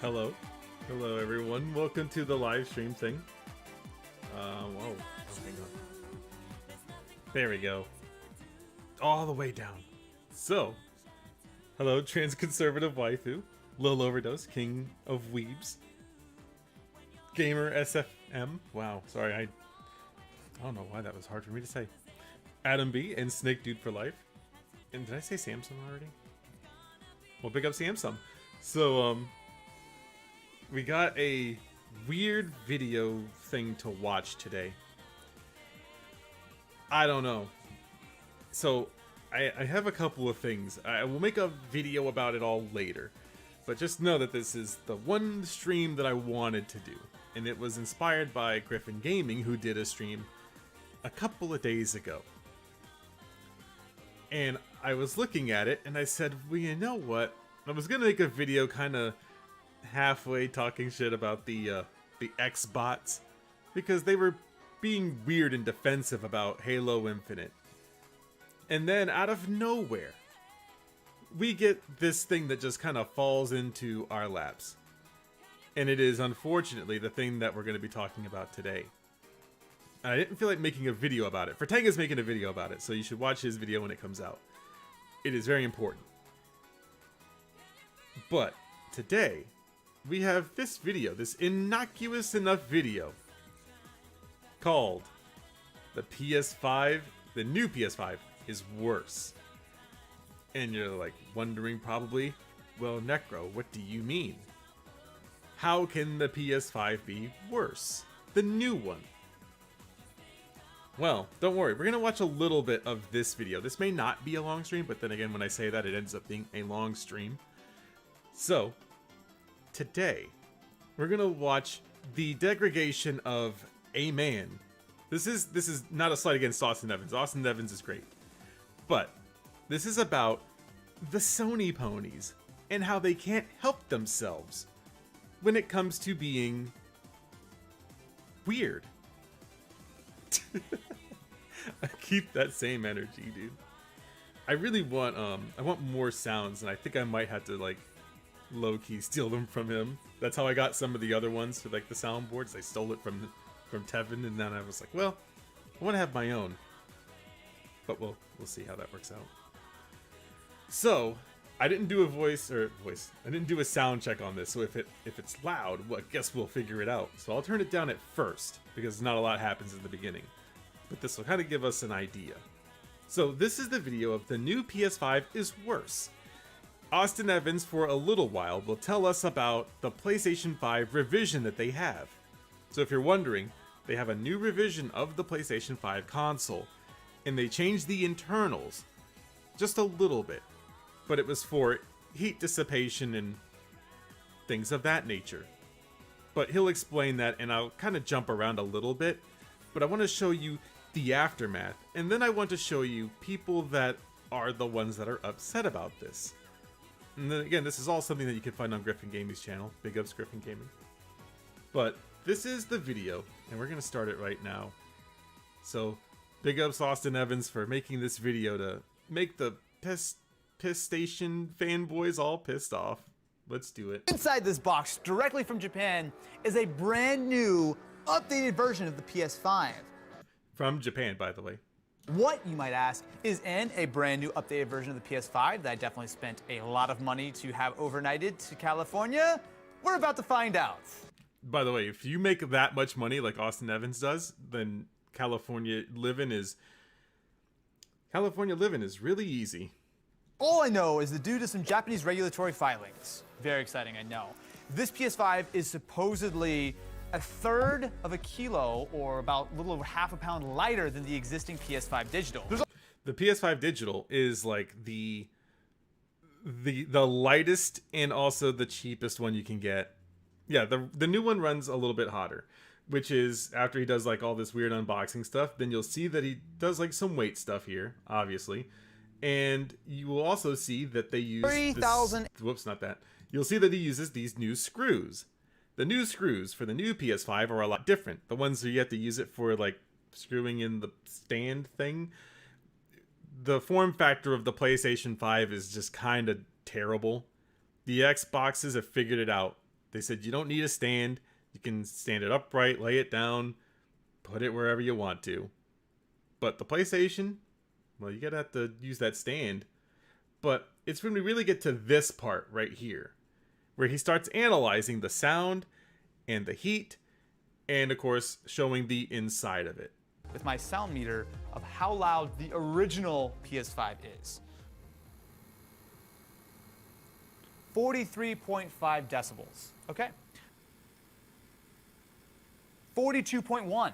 Hello. Hello, everyone. Welcome to the live stream thing. Whoa. Oh, hang on. There we go. All the way down. So, hello, trans-conservative waifu. Lil Overdose, king of weebs. Gamer SFM. Wow, sorry, I don't know why that was hard for me to say. Adam B and Snake Dude for life. And did I say Samsung already? Well, big up Samsung. So, we got a weird video thing to watch today. I don't know. So, I have a couple of things. I will make a video about it all later. But just know that this is the one stream that I wanted to do. And it was inspired by Griffin Gaming, who did a stream a couple of days ago. And I was looking at it, and I said, well, you know what? I was going to make a video kind of halfway talking shit about the X-bots, because they were being weird and defensive about Halo Infinite. And then, out of nowhere, we get this thing that just kind of falls into our laps. And it is, unfortunately, the thing that we're going to be talking about today. I didn't feel like making a video about it. Fertanga's making a video about it, so you should watch his video when it comes out. It is very important. But, today, we have this video, this innocuous enough video, called the PS5, the new PS5, is worse. And you're like wondering probably, well, NECRO, what do you mean? How can the PS5 be worse? The new one. Well, don't worry, we're gonna watch a little bit of this video. This may not be a long stream, but then again, when I say that, it ends up being a long stream. So, today, we're gonna watch the degradation of a man. This is not a slight against Austin Evans. Austin Evans is great. But this is about the Sony ponies and how they can't help themselves when it comes to being weird. I keep that same energy, dude. I really want I want more sounds, and I think I might have to like low-key steal them from him. That's how I got some of the other ones for like the soundboards. I stole it from Tevin, and then I was like, well, I want to have my own. But we'll see how that works out. So, I didn't do I didn't do a sound check on this, so if it's loud, well, I guess we'll figure it out. So I'll turn it down at first, because not a lot happens in the beginning. But this will kind of give us an idea. So this is the video of the new PS5 is worse. Austin Evans, for a little while, will tell us about the PlayStation 5 revision that they have. So if you're wondering, they have a new revision of the PlayStation 5 console, and they changed the internals just a little bit. But it was for heat dissipation and things of that nature. But he'll explain that, and I'll kind of jump around a little bit. But I want to show you the aftermath, and then I want to show you people that are the ones that are upset about this. And then again, this is all something that you can find on Griffin Gaming's channel. Big ups Griffin Gaming. But this is the video, and we're going to start it right now. So, big ups Austin Evans for making this video to make the piss station fanboys all pissed off. Let's do it. Inside this box, directly from Japan, is a brand new, updated version of the PS5. From Japan, by the way. What, you might ask, is in a brand new updated version of the PS5 that I definitely spent a lot of money to have overnighted to California? We're about to find out. By the way, if you make that much money like Austin Evans does, then California living is really easy. All I know is that due to some Japanese regulatory filings, very exciting, I know, this PS5 is supposedly a third of a kilo, or about a little over half a pound lighter than the existing PS5 digital. The PS5 digital is like the lightest and also the cheapest one you can get. Yeah, the new one runs a little bit hotter, which is after he does like all this weird unboxing stuff, then you'll see that he does like some weight stuff here, obviously. And you will also see that they use 3,000. Whoops, not that. You'll see that he uses these new screws. The new screws for the new PS5 are a lot different. The ones where you have to use it for like screwing in the stand thing. The form factor of the PlayStation 5 is just kind of terrible. The Xboxes have figured it out They said you don't need a stand. You can stand it upright, lay it down, put it wherever you want to. But the PlayStation, well, you're going to have to use that stand. But it's when we really get to this part right here, where he starts analyzing the sound and the heat, and of course, showing the inside of it. With my sound meter of how loud the original PS5 is. 43.5 decibels, okay? 42.1.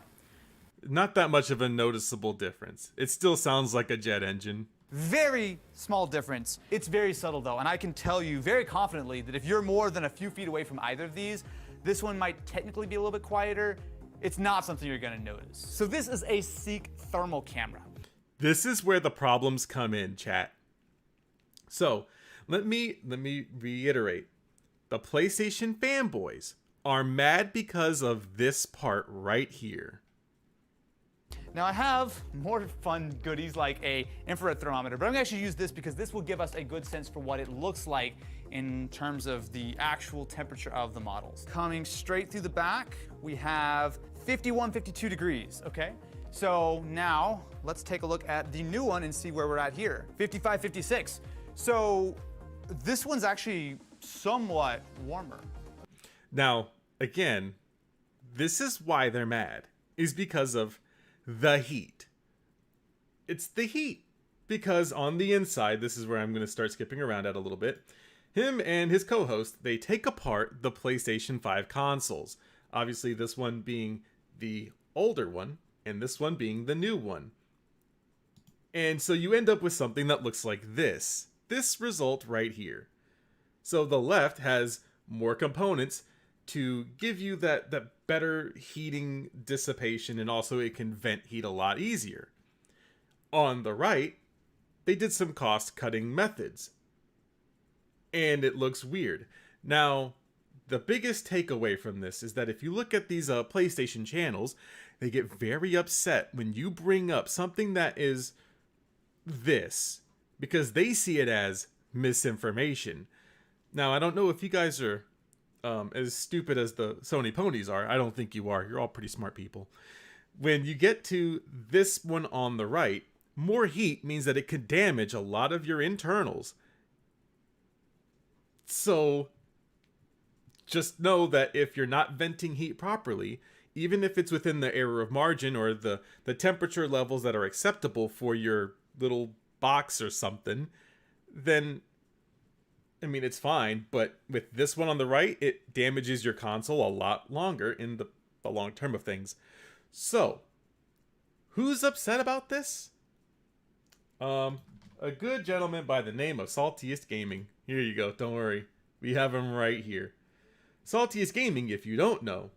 Not that much of a noticeable difference. It still sounds like a jet engine. Very small difference. It's very subtle though, and I can tell you very confidently that if you're more than a few feet away from either of these, this one might technically be a little bit quieter. It's not something you're gonna notice. So this is a Seek thermal camera. This is where the problems come in, chat. So let me reiterate. The PlayStation fanboys are mad because of this part right here. Now I have more fun goodies like a infrared thermometer, but I'm gonna actually use this because this will give us a good sense for what it looks like in terms of the actual temperature of the models. Coming straight through the back, we have 51, 52 degrees, okay? So now let's take a look at the new one and see where we're at here. 55, 56. So this one's actually somewhat warmer. Now, again, this is why they're mad, is because of the heat. It's the heat. Because on the inside, this is where I'm going to start skipping around at a little bit. Him and his co-host, they take apart the PlayStation 5 consoles. Obviously, this one being the older one, and this one being the new one. And so you end up with something that looks like this. This result right here. So the left has more components to give you that better heating dissipation, and also it can vent heat a lot easier. On the right, they did some cost-cutting methods. And it looks weird. Now, the biggest takeaway from this is that if you look at these PlayStation channels, they get very upset when you bring up something that is this, because they see it as misinformation. Now, I don't know if you guys are as stupid as the Sony ponies are. I don't think you are. You're all pretty smart people. When you get to this one on the right, more heat means that it could damage a lot of your internals. So just know that if you're not venting heat properly, even if it's within the error of margin or the temperature levels that are acceptable for your little box or something, then I mean, it's fine, but with this one on the right, it damages your console a lot longer in the long term of things. So, who's upset about this? A good gentleman by the name of Saltiest Gaming. Here you go, don't worry. We have him right here. Saltiest Gaming, if you don't know.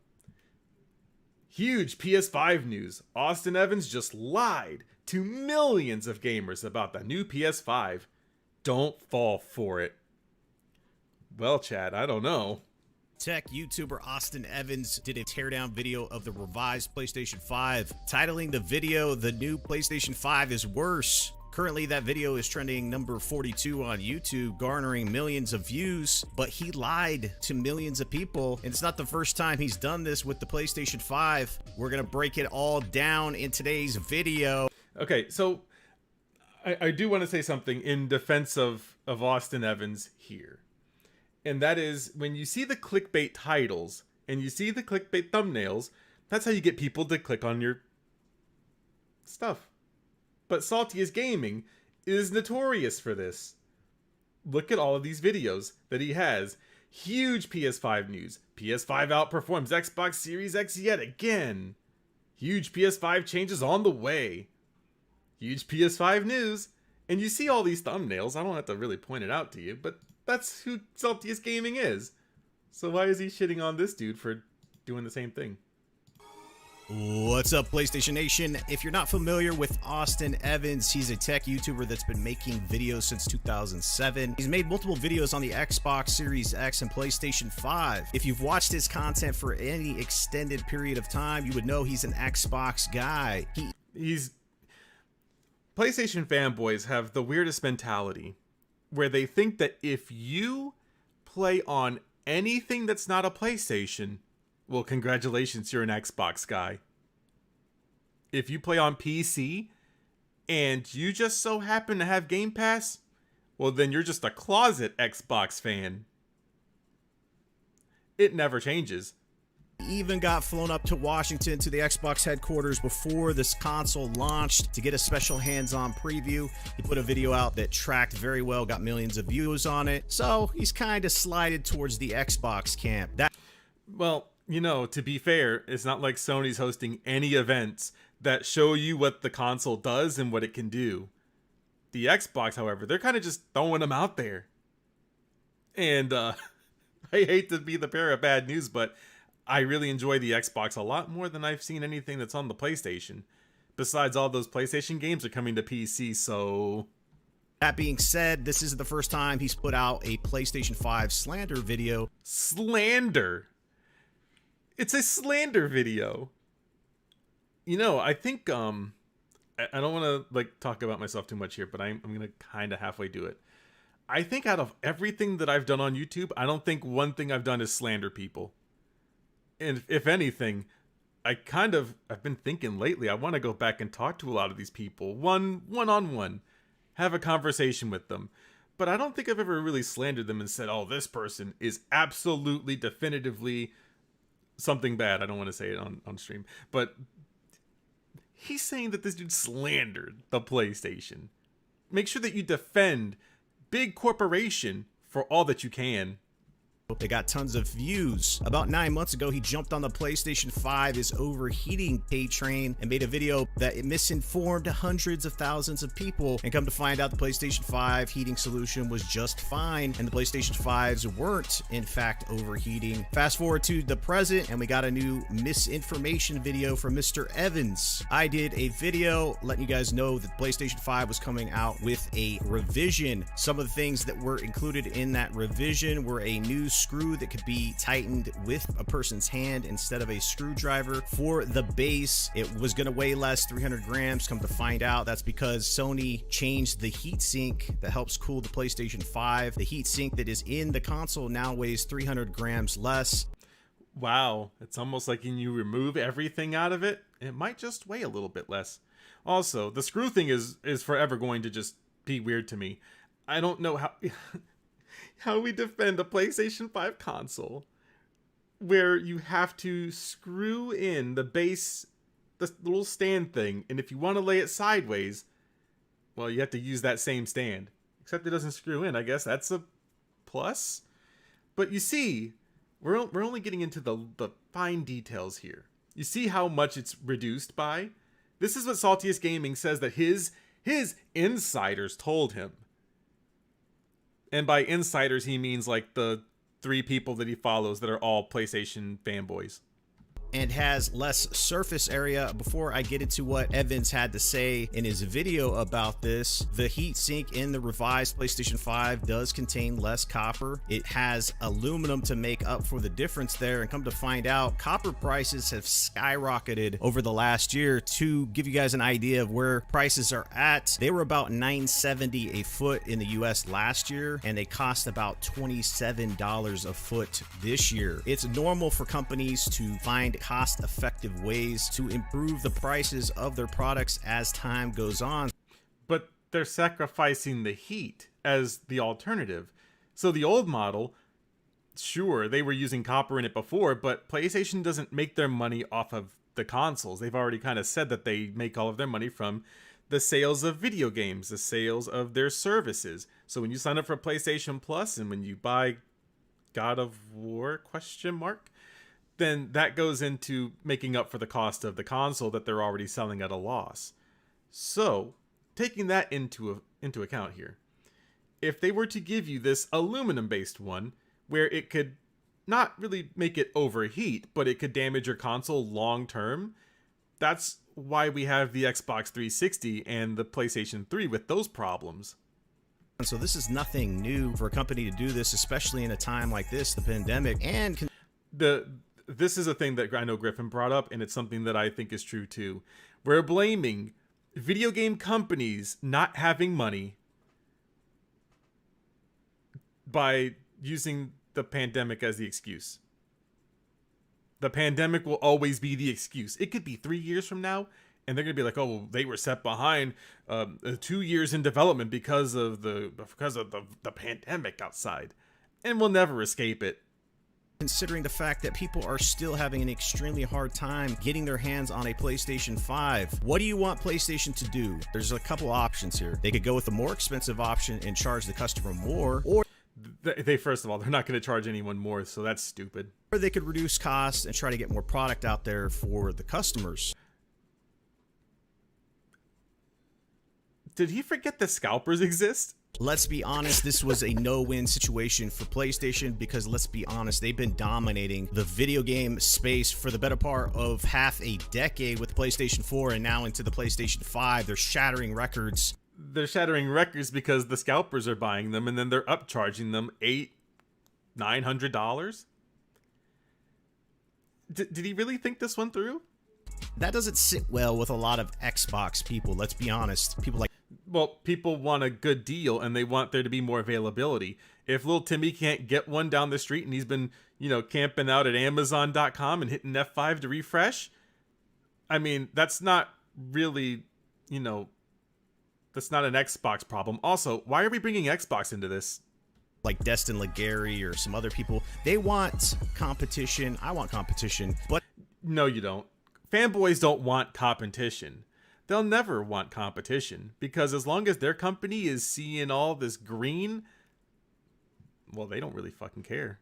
Huge PS5 news. Austin Evans just lied to millions of gamers about the new PS5. Don't fall for it. Well, Chad, I don't know. Tech YouTuber Austin Evans did a teardown video of the revised PlayStation 5, titling the video, "The New PlayStation 5 is Worse." Currently, that video is trending number 42 on YouTube, garnering millions of views, but he lied to millions of people, and it's not the first time he's done this with the PlayStation 5. We're going to break it all down in today's video. Okay, so I do want to say something in defense of Austin Evans here. And that is, when you see the clickbait titles and you see the clickbait thumbnails, that's how you get people to click on your stuff. But Saltiest Gaming is notorious for this. Look at all of these videos that he has. Huge PS5 news. PS5 outperforms Xbox Series X yet again. Huge PS5 changes on the way. Huge PS5 news. And you see all these thumbnails. I don't have to really point it out to you, but that's who Saltiest Gaming is. So why is he shitting on this dude for doing the same thing? What's up, PlayStation Nation? If you're not familiar with Austin Evans, he's a tech YouTuber that's been making videos since 2007. He's made multiple videos on the Xbox Series X and PlayStation 5. If you've watched his content for any extended period of time, you would know he's an Xbox guy. PlayStation fanboys have the weirdest mentality where they think that if you play on anything that's not a PlayStation, well, congratulations, you're an Xbox guy. If you play on PC and you just so happen to have Game Pass, well, then you're just a closet Xbox fan. It never changes. Even got flown up to Washington to the Xbox headquarters before this console launched to get a special hands-on preview. He put a video out that tracked very well, got millions of views on it. So he's kind of slided towards the Xbox camp. Well, you know, to be fair, it's not like Sony's hosting any events that show you what the console does and what it can do. The Xbox, however, they're kind of just throwing them out there. And I hate to be the bearer of bad news, but I really enjoy the Xbox a lot more than I've seen anything that's on the PlayStation. Besides, all those PlayStation games are coming to PC, so... That being said, this isn't the first time he's put out a PlayStation 5 slander video. Slander? It's a slander video. You know, I think, I don't want to, like, talk about myself too much here, but I'm going to kind of halfway do it. I think out of everything that I've done on YouTube, I don't think one thing I've done is slander people. And if anything, I've been thinking lately, I want to go back and talk to a lot of these people, one-on-one, have a conversation with them. But I don't think I've ever really slandered them and said, oh, this person is absolutely, definitively something bad. I don't want to say it on stream. But he's saying that this dude slandered the PlayStation. Make sure that you defend big corporation for all that you can. They got tons of views. About 9 months ago, he jumped on the PlayStation 5 is overheating hate train and made a video that it misinformed hundreds of thousands of people. And come to find out, the PlayStation 5 heating solution was just fine, and the PlayStation 5s weren't, in fact, overheating. Fast forward to the present, and we got a new misinformation video from Mr. Evans. I did a video letting you guys know that the PlayStation 5 was coming out with a revision. Some of the things that were included in that revision were a new screw that could be tightened with a person's hand instead of a screwdriver. For the base, it was going to weigh less, 300 grams. Come to find out, that's because Sony changed the heatsink that helps cool the PlayStation 5. The heatsink that is in the console now weighs 300 grams less. Wow, it's almost like when you remove everything out of it, it might just weigh a little bit less. Also, the screw thing is forever going to just be weird to me. I don't know how we defend a PlayStation 5 console where you have to screw in the base, the little stand thing, and if you want to lay it sideways, well, you have to use that same stand. Except it doesn't screw in. I guess that's a plus. But you see, we're only getting into the fine details here. You see how much it's reduced by? This is what Saltiest Gaming says that his insiders told him. And by insiders, he means like the 3 people that he follows that are all PlayStation fanboys. And has less surface area. Before I get into what Evans had to say in his video about this, the heatsink in the revised PlayStation 5 does contain less copper. It has aluminum to make up for the difference there, and come to find out, copper prices have skyrocketed over the last year. To give you guys an idea of where prices are at, they were about $970 a foot in the US last year, and they cost about $27 a foot this year. It's normal for companies to find cost-effective ways to improve the prices of their products as time goes on. But they're sacrificing the heat as the alternative. So the old model, sure, they were using copper in it before, but PlayStation doesn't make their money off of the consoles. They've already kind of said that they make all of their money from the sales of video games, the sales of their services. So when you sign up for PlayStation Plus and when you buy God of War, then that goes into making up for the cost of the console that they're already selling at a loss. So, taking that into account here, if they were to give you this aluminum-based one, where it could not really make it overheat, but it could damage your console long-term, that's why we have the Xbox 360 and the PlayStation 3 with those problems. So this is nothing new for a company to do this, especially in a time like this, the pandemic, and this is a thing that I know Griffin brought up, and it's something that I think is true too. We're blaming video game companies not having money by using the pandemic as the excuse. The pandemic will always be the excuse. It could be 3 years from now, and they're gonna be like, "Oh, well, they were set behind 2 years in development because of the pandemic outside," and we'll never escape it. Considering the fact that people are still having an extremely hard time getting their hands on a PlayStation 5. What do you want PlayStation to do? There's a couple options here. They could go with the more expensive option and charge the customer more, or they first of all, they're not going to charge anyone more, so that's stupid. Or they could reduce costs and try to get more product out there for the customers. Did he forget that scalpers exist? Let's be honest, this was a no-win situation for PlayStation because, let's be honest, they've been dominating the video game space for the better part of half a decade with the PlayStation 4 and now into the PlayStation 5. They're shattering records. They're shattering records because the scalpers are buying them and then they're upcharging them $800-900. Did he really think this one through? That doesn't sit well with a lot of Xbox people, let's be honest. People like... Well, people want a good deal and they want there to be more availability. If little Timmy can't get one down the street and he's been, camping out at Amazon.com and hitting F5 to refresh, I mean, that's not really, that's not an Xbox problem. Also, why are we bringing Xbox into this? Like Destin Legary or some other people. They want competition. I want competition, but... No, you don't. Fanboys don't want competition. They'll never want competition because as long as their company is seeing all this green, well, they don't really fucking care.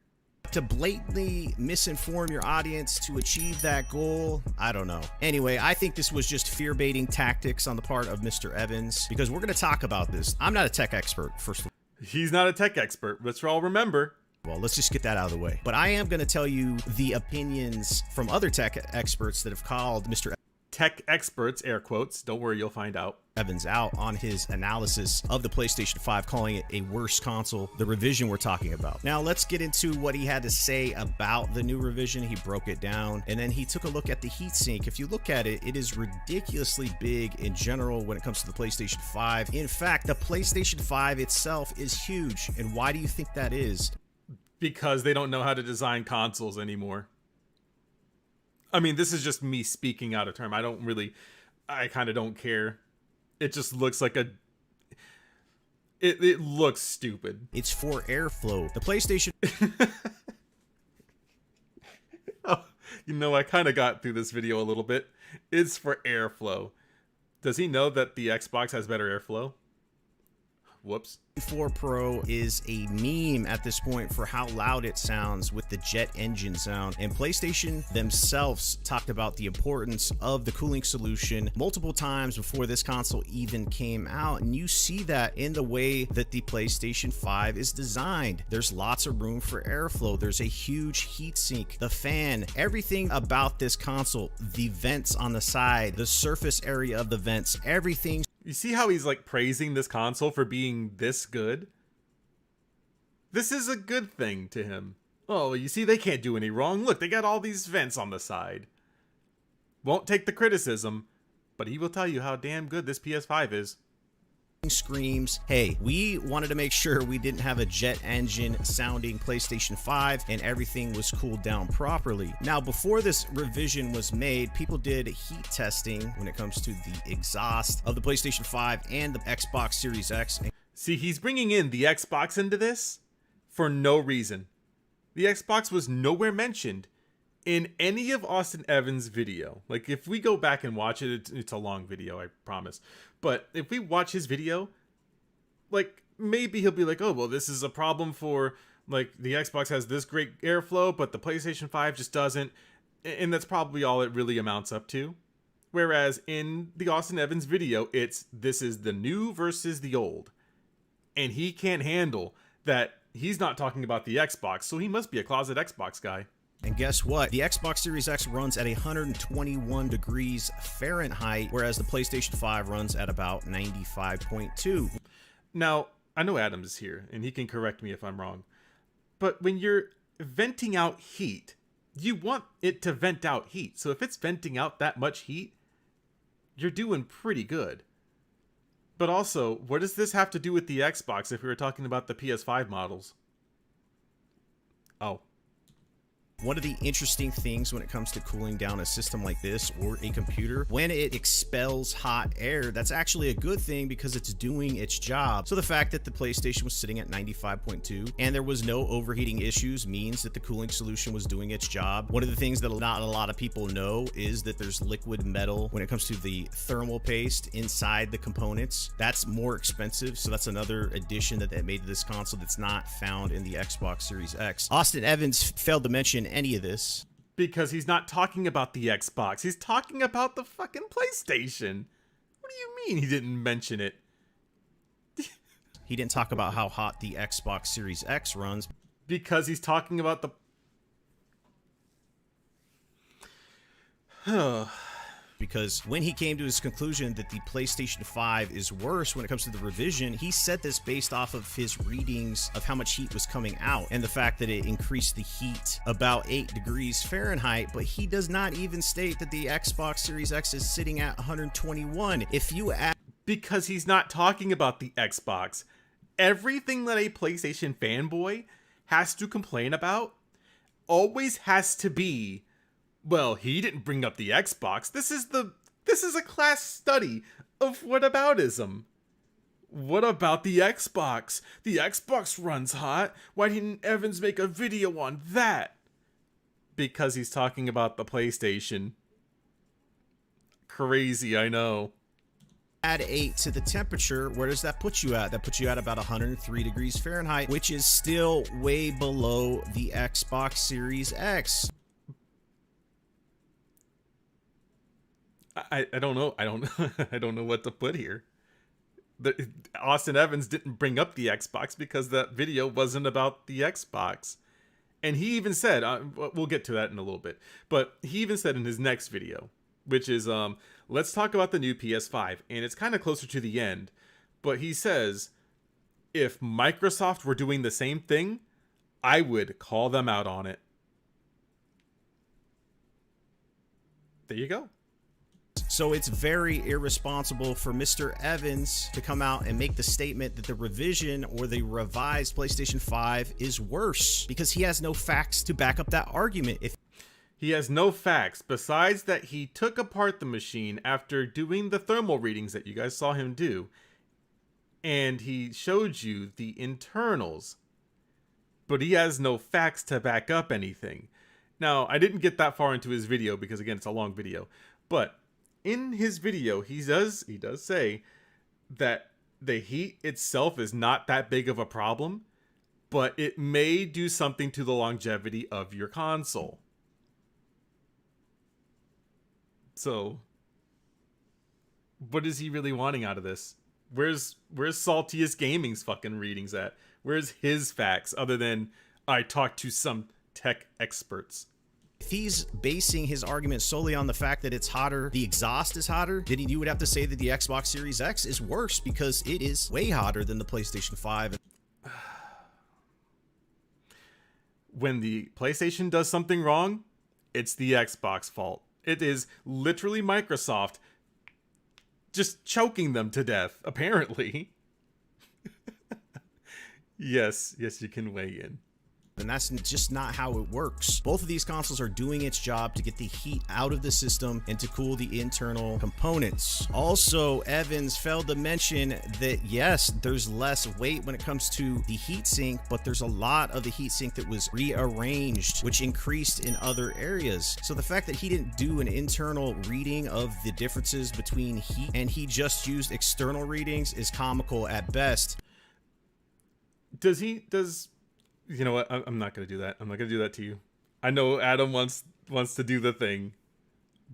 To blatantly misinform your audience to achieve that goal, I don't know. Anyway, I think this was just fear-baiting tactics on the part of Mr. Evans because we're going to talk about this. I'm not a tech expert, first of all. He's not a tech expert. Let's all remember. Well, let's just get that out of the way. But I am going to tell you the opinions from other tech experts that have called Mr. Tech experts, air quotes. Don't worry, you'll find out. Evans out on his analysis of the PlayStation 5, calling it a worse console, the revision we're talking about. Now, let's get into what he had to say about the new revision. He broke it down, and then he took a look at the heatsink. If you look at it, it is ridiculously big in general when it comes to the PlayStation 5. In fact, the PlayStation 5 itself is huge. And why do you think that is? Because they don't know how to design consoles anymore. I mean, this is just me speaking out of term. I kind of don't care. It just looks like it looks stupid. It's for airflow. The PlayStation... Oh, I kind of got through this video a little bit. It's for airflow. Does he know that the Xbox has better airflow? Whoops. 4 Pro is a meme at this point for how loud it sounds with the jet engine sound, and PlayStation themselves talked about the importance of the cooling solution multiple times before this console even came out, and you see that in the way that the PlayStation 5 is designed. There's lots of room for airflow. There's a huge heatsink, the fan, everything about this console, the vents on the side, the surface area of the vents, everything. You see how he's like praising this console for being this good? This is a good thing to him. Oh, you see, they can't do any wrong. Look, they got all these vents on the side. Won't take the criticism, but he will tell you how damn good this PS5 is. Screams, hey, we wanted to make sure we didn't have a jet engine sounding PlayStation 5 and everything was cooled down properly. Now, before this revision was made, people did heat testing when it comes to the exhaust of the PlayStation 5 and the Xbox Series X. See, he's bringing in the Xbox into this for no reason. The Xbox was nowhere mentioned in any of Austin Evans' video. Like, if we go back and watch it, it's a long video, I promise. But if we watch his video, like, maybe he'll be like, oh, well, this is a problem for, like, the Xbox has this great airflow, but the PlayStation 5 just doesn't. And that's probably all it really amounts up to. Whereas in the Austin Evans video, this is the new versus the old. And he can't handle that he's not talking about the Xbox, so he must be a closet Xbox guy. And guess what? The Xbox Series X runs at 121 degrees Fahrenheit, whereas the PlayStation 5 runs at about 95.2. Now, I know Adams is here, and he can correct me if I'm wrong. But when you're venting out heat, you want it to vent out heat. So if it's venting out that much heat, you're doing pretty good. But also, what does this have to do with the Xbox if we were talking about the PS5 models? Oh. One of the interesting things when it comes to cooling down a system like this or a computer, when it expels hot air, that's actually a good thing because it's doing its job. So the fact that the PlayStation was sitting at 95.2 and there was no overheating issues means that the cooling solution was doing its job. One of the things that not a lot of people know is that there's liquid metal when it comes to the thermal paste inside the components. That's more expensive, so that's another addition that they made to this console that's not found in the Xbox Series X. Austin Evans failed to mention any of this because he's not talking about the Xbox. He's talking about the fucking PlayStation. What do you mean he didn't mention it? He didn't talk about how hot the Xbox Series X runs because he's talking about the because when he came to his conclusion that the PlayStation 5 is worse when it comes to the revision, he said this based off of his readings of how much heat was coming out and the fact that it increased the heat about 8 degrees Fahrenheit, but he does not even state that the Xbox Series X is sitting at 121. If you add... Because he's not talking about the Xbox. Everything that a PlayStation fanboy has to complain about always has to be, well, he didn't bring up the Xbox. This is a class study of whataboutism. What about the Xbox? The Xbox runs hot. Why didn't Evans make a video on that? Because he's talking about the PlayStation. Crazy, I know. Add 8 to the temperature, where does that put you at? That puts you at about 103 degrees Fahrenheit, which is still way below the Xbox Series X. I don't know. I don't know what to put here. Austin Evans didn't bring up the Xbox because that video wasn't about the Xbox. And he even said, we'll get to that in a little bit, but he even said in his next video, which is, let's talk about the new PS5. And it's kind of closer to the end, but he says, if Microsoft were doing the same thing, I would call them out on it. There you go. So it's very irresponsible for Mr. Evans to come out and make the statement that the revision or the revised PlayStation 5 is worse because he has no facts to back up that argument. If he has no facts besides that he took apart the machine after doing the thermal readings that you guys saw him do, and he showed you the internals, but he has no facts to back up anything. Now, I didn't get that far into his video because, again, it's a long video, but in his video, he does say that the heat itself is not that big of a problem, but it may do something to the longevity of your console. So, what is he really wanting out of this? Where's Saltiest Gaming's fucking readings at? Where's his facts other than I talked to some tech experts? If he's basing his argument solely on the fact that it's hotter, the exhaust is hotter, then you would have to say that the Xbox Series X is worse because it is way hotter than the PlayStation 5. When the PlayStation does something wrong, it's the Xbox fault. It is literally Microsoft just choking them to death, apparently. Yes, you can weigh in. And that's just not how it works. Both of these consoles are doing its job to get the heat out of the system and to cool the internal components. Also, Evans failed to mention that yes, there's less weight when it comes to the heatsink, but there's a lot of the heatsink that was rearranged, which increased in other areas. So the fact that he didn't do an internal reading of the differences between heat and he just used external readings is comical at best. You know what? I'm not going to do that. I'm not going to do that to you. I know Adam wants to do the thing,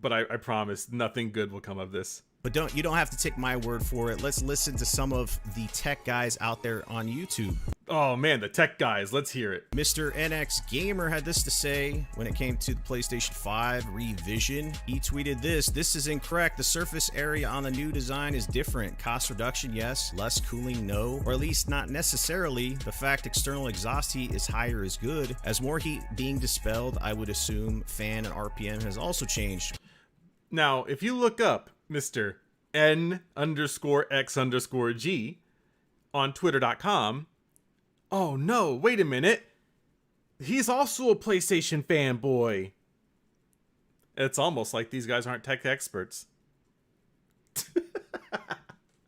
but I promise nothing good will come of this. But you don't have to take my word for it. Let's listen to some of the tech guys out there on YouTube. Oh man, the tech guys. Let's hear it. Mr. NX Gamer had this to say when it came to the PlayStation 5 revision. He tweeted this: "This is incorrect. The surface area on the new design is different. Cost reduction, yes. Less cooling, no. Or at least not necessarily. The fact external exhaust heat is higher is good. As more heat being dispelled, I would assume fan and RPM has also changed." Now, if you look up Mr. N_X_G on Twitter.com, oh no, wait a minute. He's also a PlayStation fanboy. It's almost like these guys aren't tech experts.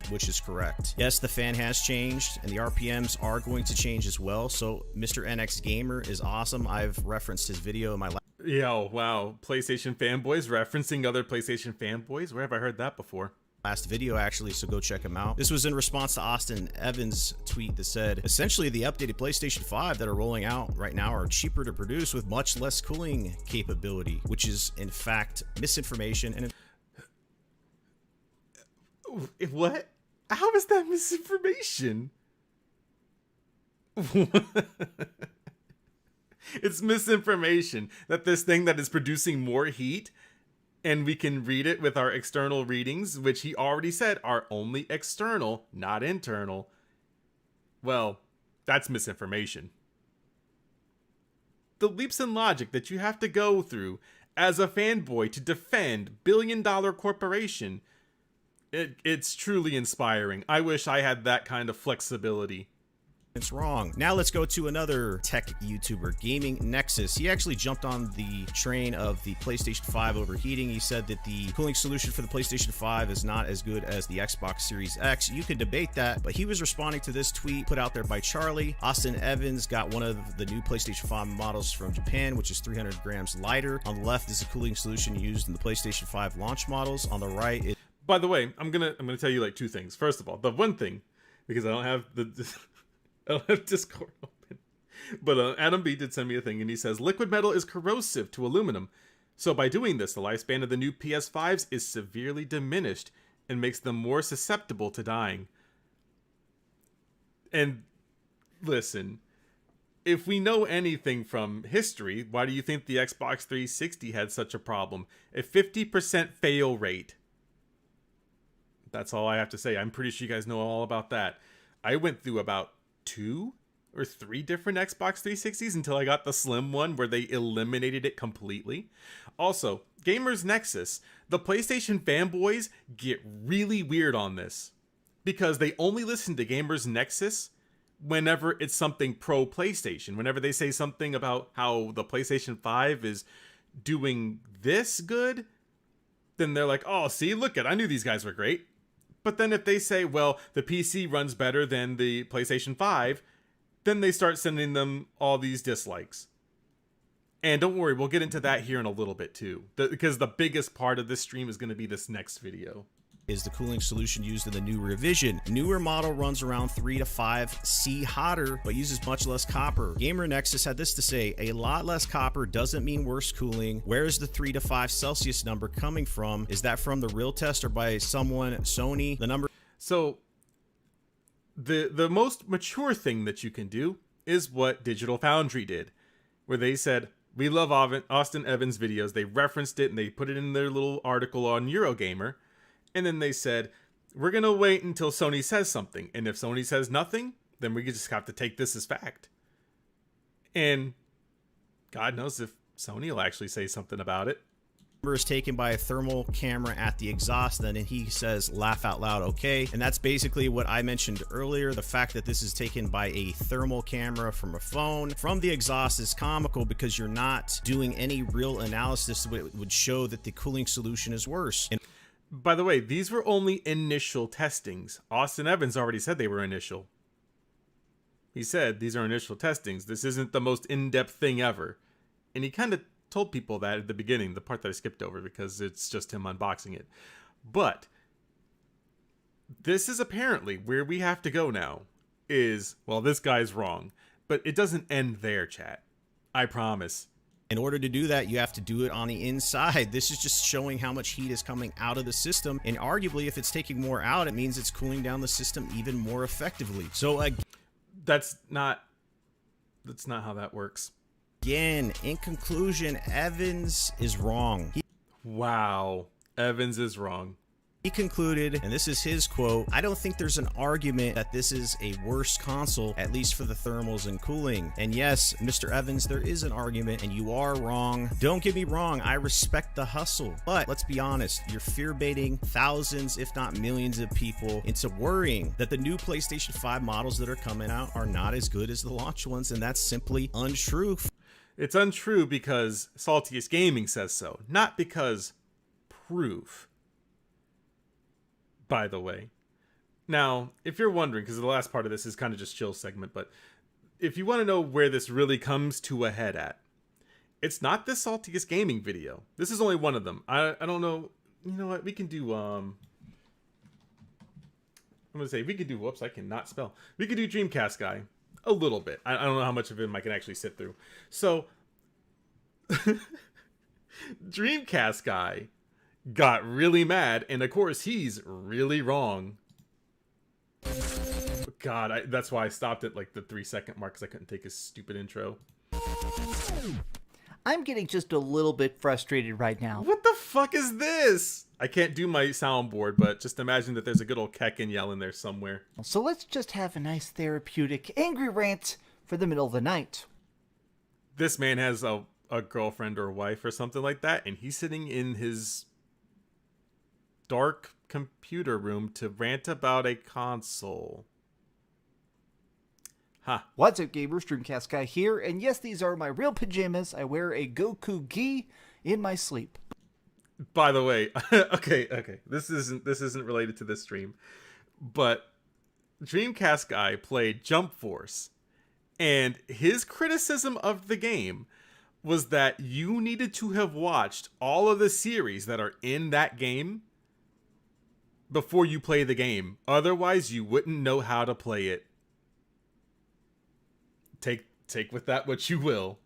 Which is correct. Yes, the fan has changed, and the RPMs are going to change as well. So Mr. NX Gamer is awesome. I've referenced his video in my Yo, wow. PlayStation fanboys referencing other PlayStation fanboys? Where have I heard that before? last video actually, so go check him out. This was in response to Austin Evans' tweet that said, essentially the updated PlayStation 5 that are rolling out right now are cheaper to produce with much less cooling capability, which is in fact misinformation. And what? How is that misinformation? It's misinformation that this thing that is producing more heat, and we can read it with our external readings, which he already said are only external, not internal. Well, that's misinformation. The leaps in logic that you have to go through as a fanboy to defend billion-dollar corporation, it's truly inspiring. I wish I had that kind of flexibility. it's wrong. Now let's go to another tech YouTuber, Gaming Nexus. He actually jumped on the train of the PlayStation 5 overheating. He said that the cooling solution for the PlayStation 5 is not as good as the Xbox Series X. You could debate that, but he was responding to this tweet put out there by Charlie. Austin Evans got one of the new PlayStation 5 models from Japan, which is 300 grams lighter. On the left is a cooling solution used in the PlayStation 5 launch models. On the right is... By the way, I'm gonna tell you like two things. First of all, the one thing, because I don't have I don't have Discord open, but Adam B did send me a thing, and he says liquid metal is corrosive to aluminum, so by doing this, the lifespan of the new PS5s is severely diminished and makes them more susceptible to dying. And listen, if we know anything from history, why do you think the Xbox 360 had such a problem? A 50% fail rate. That's all I have to say. I'm pretty sure you guys know all about that. I went through about 2 or 3 different Xbox 360s until I got the slim one where they eliminated it completely. Also, Gamers Nexus, the PlayStation fanboys get really weird on this because they only listen to Gamers Nexus whenever it's something pro PlayStation. Whenever they say something about how the PlayStation 5 is doing this good, then they're like, oh, see, look at, I knew these guys were great. But then if they say, well, the PC runs better than the PlayStation 5, then they start sending them all these dislikes. And don't worry, we'll get into that here in a little bit too, because the biggest part of this stream is going to be this next video. Is the cooling solution used in the new revision. Newer model runs around 3 to 5 C hotter, but uses much less copper. Gamer Nexus had this to say, a lot less copper doesn't mean worse cooling. Where is the 3 to 5 Celsius number coming from? Is that from the real test or by someone, Sony? The number... So, the most mature thing that you can do is what Digital Foundry did, where they said, we love Austin Evans videos. They referenced it and they put it in their little article on Eurogamer. And then they said, we're going to wait until Sony says something. And if Sony says nothing, then we just have to take this as fact. And God knows if Sony will actually say something about it. Is taken by a thermal camera at the exhaust, then he says laugh out loud, okay. And that's basically what I mentioned earlier. The fact that this is taken by a thermal camera from a phone from the exhaust is comical because you're not doing any real analysis that would show that the cooling solution is worse. And by the way, these were only initial testings. Austin Evans already said they were initial. He said these are initial testings. This isn't the most in-depth thing ever. And he kind of told people that at the beginning, the part that I skipped over because it's just him unboxing it. But this is apparently where we have to go now is, well, this guy's wrong. But it doesn't end there, chat. I promise. in order to do that, you have to do it on the inside. This is just showing how much heat is coming out of the system. And arguably, if it's taking more out, it means it's cooling down the system even more effectively. So that's not how that works. Again, in conclusion, Evans is wrong. Wow. Evans is wrong. He concluded, and this is his quote, "I don't think there's an argument that this is a worse console, at least for the thermals and cooling." And yes, Mr. Evans, there is an argument, and you are wrong. Don't get me wrong, I respect the hustle, but let's be honest, you're fear-baiting thousands, if not millions of people into worrying that the new PlayStation 5 models that are coming out are not as good as the launch ones, and that's simply untrue. It's untrue because Saltiest Gaming says so, not because proof. By the way. Now, if you're wondering, because the last part of this is kind of just chill segment, but if you want to know where this really comes to a head at, it's not this Saltiest Gaming video. This is only one of them. I don't know. You know what? We can do, I'm going to say, we could do, whoops, I cannot spell. We could do Dreamcast Guy a little bit. I don't know how much of him I can actually sit through. So, Dreamcast Guy got really mad, and of course he's really wrong. God, that's why I stopped at like the 3-second mark, because I couldn't take his stupid intro. I'm getting just a little bit frustrated right now. What the fuck is this? I can't do my soundboard, but just imagine that there's a good old Kekin yell in there somewhere. So let's just have a nice therapeutic angry rant for the middle of the night. This man has a girlfriend or wife or something like that, and he's sitting in his dark computer room to rant about a console. Huh. What's up, gamers? Dreamcast Guy here, and yes, these are my real pajamas. I wear a Goku gi in my sleep. By the way, okay, this isn't related to this stream, but Dreamcast Guy played Jump Force, and his criticism of the game was that you needed to have watched all of the series that are in that game before you play the game. Otherwise, you wouldn't know how to play it. Take with that what you will.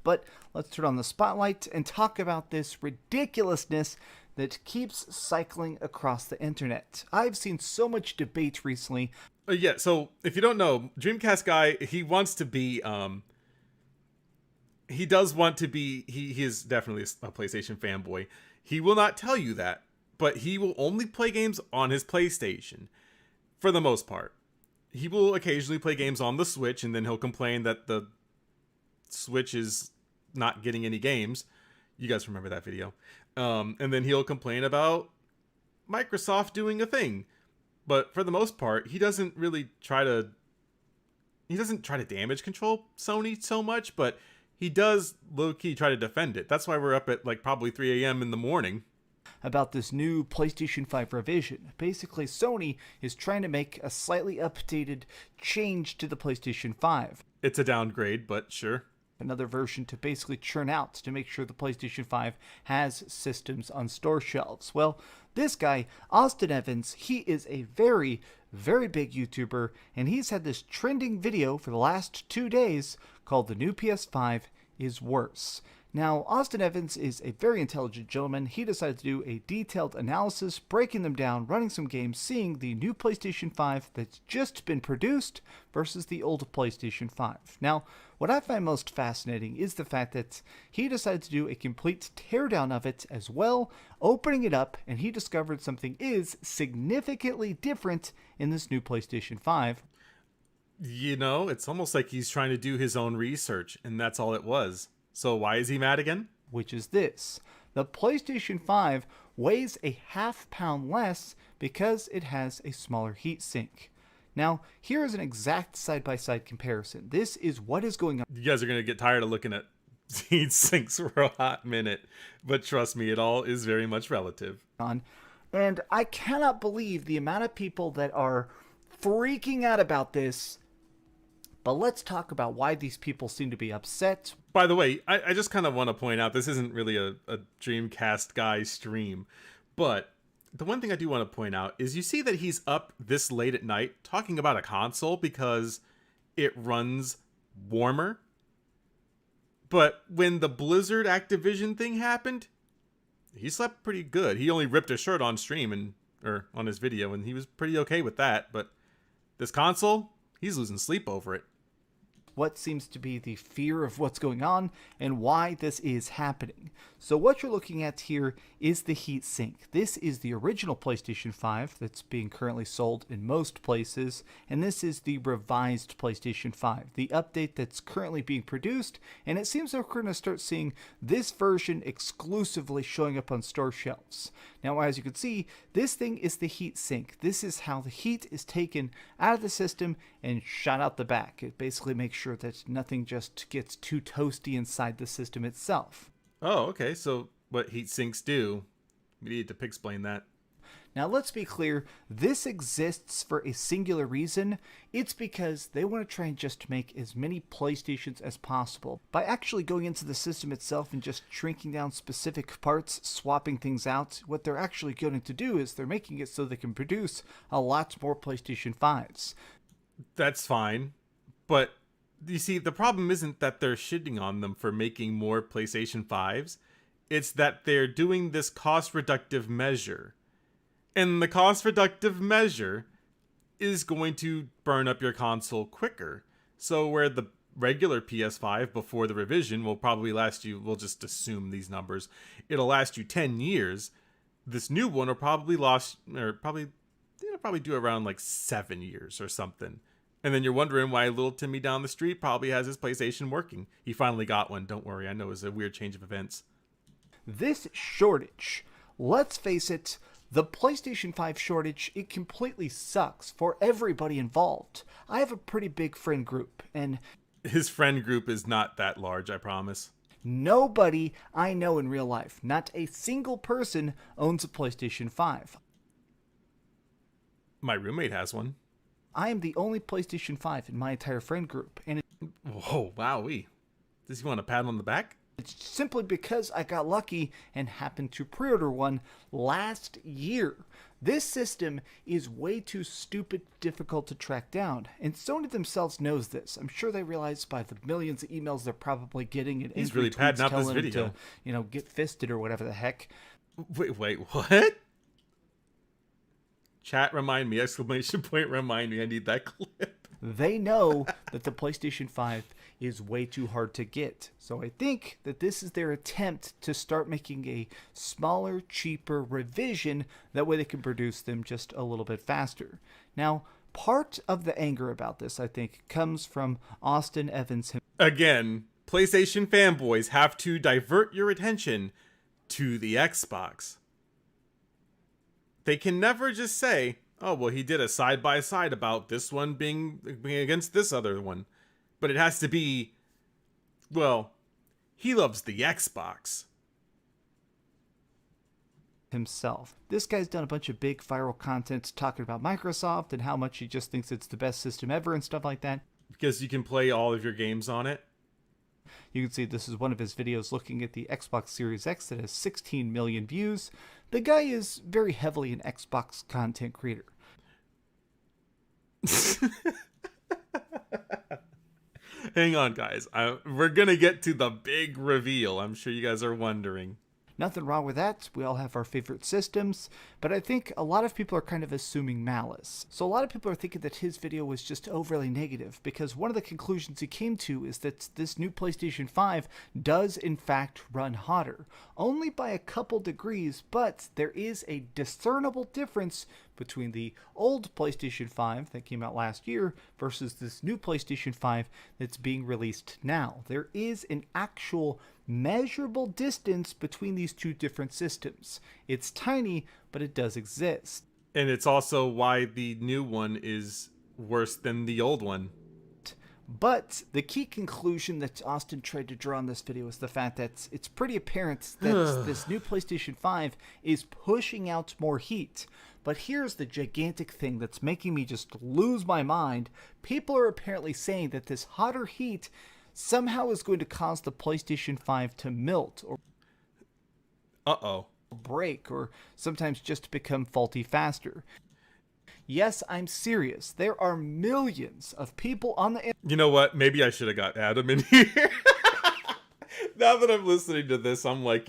But let's turn on the spotlight and talk about this ridiculousness that keeps cycling across the internet. I've seen so much debate recently. Yeah, so if you don't know, Dreamcast Guy, he wants to be, he does want to be, he is definitely a PlayStation fanboy. He will not tell you that, but he will only play games on his PlayStation, for the most part. He will occasionally play games on the Switch, and then he'll complain that the Switch is not getting any games. You guys remember that video. And then he'll complain about Microsoft doing a thing. But for the most part, he doesn't really try to damage control Sony so much, but he does low-key try to defend it. That's why we're up at like probably 3 a.m. in the morning. About this new PlayStation 5 revision. Basically, Sony is trying to make a slightly updated change to the PlayStation 5. It's a downgrade, but sure. Another version to basically churn out to make sure the PlayStation 5 has systems on store shelves. Well, this guy, Austin Evans, he is a very, very big YouTuber, and he's had this trending video for the last 2 days called "The New PS5 is Worse." Now, Austin Evans is a very intelligent gentleman. He decided to do a detailed analysis, breaking them down, running some games, seeing the new PlayStation 5 that's just been produced versus the old PlayStation 5. Now, what I find most fascinating is the fact that he decided to do a complete teardown of it as well, opening it up, and he discovered something is significantly different in this new PlayStation 5. You know, it's almost like he's trying to do his own research, and that's all it was. So why is he mad again? Which is this. The PlayStation 5 weighs a ½ less because it has a smaller heatsink. Now, here is an exact side-by-side comparison. This is what is going on. You guys are going to get tired of looking at heat sinks for a hot minute, but trust me, it all is very much relative. And I cannot believe the amount of people that are freaking out about this. But let's talk about why these people seem to be upset. By the way, I just kind of want to point out, this isn't really a Dreamcast Guy stream, but the one thing I do want to point out is you see that he's up this late at night talking about a console because it runs warmer. But when the Blizzard Activision thing happened, he slept pretty good. He only ripped his shirt on stream or on his video, and he was pretty okay with that. But this console, he's losing sleep over it. what seems to be the fear of what's going on and why this is happening. So what you're looking at here is the heatsink. This is the original PlayStation 5 that's being currently sold in most places, and this is the revised PlayStation 5, the update that's currently being produced, and it seems like we're going to start seeing this version exclusively showing up on store shelves. Now, as you can see, this thing is the heatsink. This is how the heat is taken out of the system and shot out the back. It basically makes sure that nothing just gets too toasty inside the system itself. Oh, okay. So what heat sinks do? We need to explain that. Now let's be clear, this exists for a singular reason. It's because they want to try and just make as many PlayStations as possible. By actually going into the system itself and just shrinking down specific parts, swapping things out, what they're actually going to do is they're making it so they can produce a lot more PlayStation 5s. That's fine. But you see, the problem isn't that they're shitting on them for making more PlayStation 5s. It's that they're doing this cost-reductive measure. And the cost-reductive measure is going to burn up your console quicker. So where the regular PS5 before the revision will probably last you, we'll just assume these numbers, it'll last you 10 years. This new one will probably probably do around like 7 years or something. And then you're wondering why little Timmy down the street probably has his PlayStation working. He finally got one, don't worry, I know it was a weird change of events. This shortage, let's face it, the PlayStation 5 shortage, it completely sucks for everybody involved. I have a pretty big friend group, and his friend group is not that large, I promise. Nobody I know in real life, not a single person, owns a PlayStation 5. My roommate has one. I am the only PlayStation 5 in my entire friend group, and whoa, wowee. Does he want a pat on the back? It's simply because I got lucky and happened to pre-order one last year. This system is way too stupid difficult to track down, and Sony themselves knows this. I'm sure they realize by the millions of emails they're probably getting and he's really padding up this video to, get fisted or whatever the heck. Wait, what? Chat, remind me, ! Remind me, I need that clip. They know that the PlayStation 5 is way too hard to get. So I think that this is their attempt to start making a smaller, cheaper revision. That way they can produce them just a little bit faster. Now, part of the anger about this, I think, comes from Austin Evans. Again, PlayStation fanboys have to divert your attention to the Xbox. They can never just say, oh, well, he did a side-by-side about this one being against this other one. But it has to be, well, he loves the Xbox. Himself. This guy's done a bunch of big viral content talking about Microsoft and how much he just thinks it's the best system ever and stuff like that. Because you can play all of your games on it. You can see this is one of his videos looking at the Xbox Series X that has 16 million views. The guy is very heavily an Xbox content creator. Hang on, guys. We're going to get to the big reveal. I'm sure you guys are wondering. Nothing wrong with that. We all have our favorite systems, but I think a lot of people are kind of assuming malice. So a lot of people are thinking that his video was just overly negative, because one of the conclusions he came to is that this new PlayStation 5 does in fact run hotter. Only by a couple degrees, but there is a discernible difference between the old PlayStation 5 that came out last year versus this new PlayStation 5 that's being released now. There is an actual measurable distance between these two different systems. It's tiny, but it does exist. And it's also why the new one is worse than the old one. But the key conclusion that Austin tried to draw in this video is the fact that it's pretty apparent that this new PlayStation 5 is pushing out more heat. But here's the gigantic thing that's making me just lose my mind. People are apparently saying that this hotter heat somehow is going to cause the PlayStation 5 to melt or break, or sometimes just become faulty faster. Yes, I'm serious. There are millions of people on the internet. You know what? Maybe I should have got Adam in here. Now that I'm listening to this, I'm like,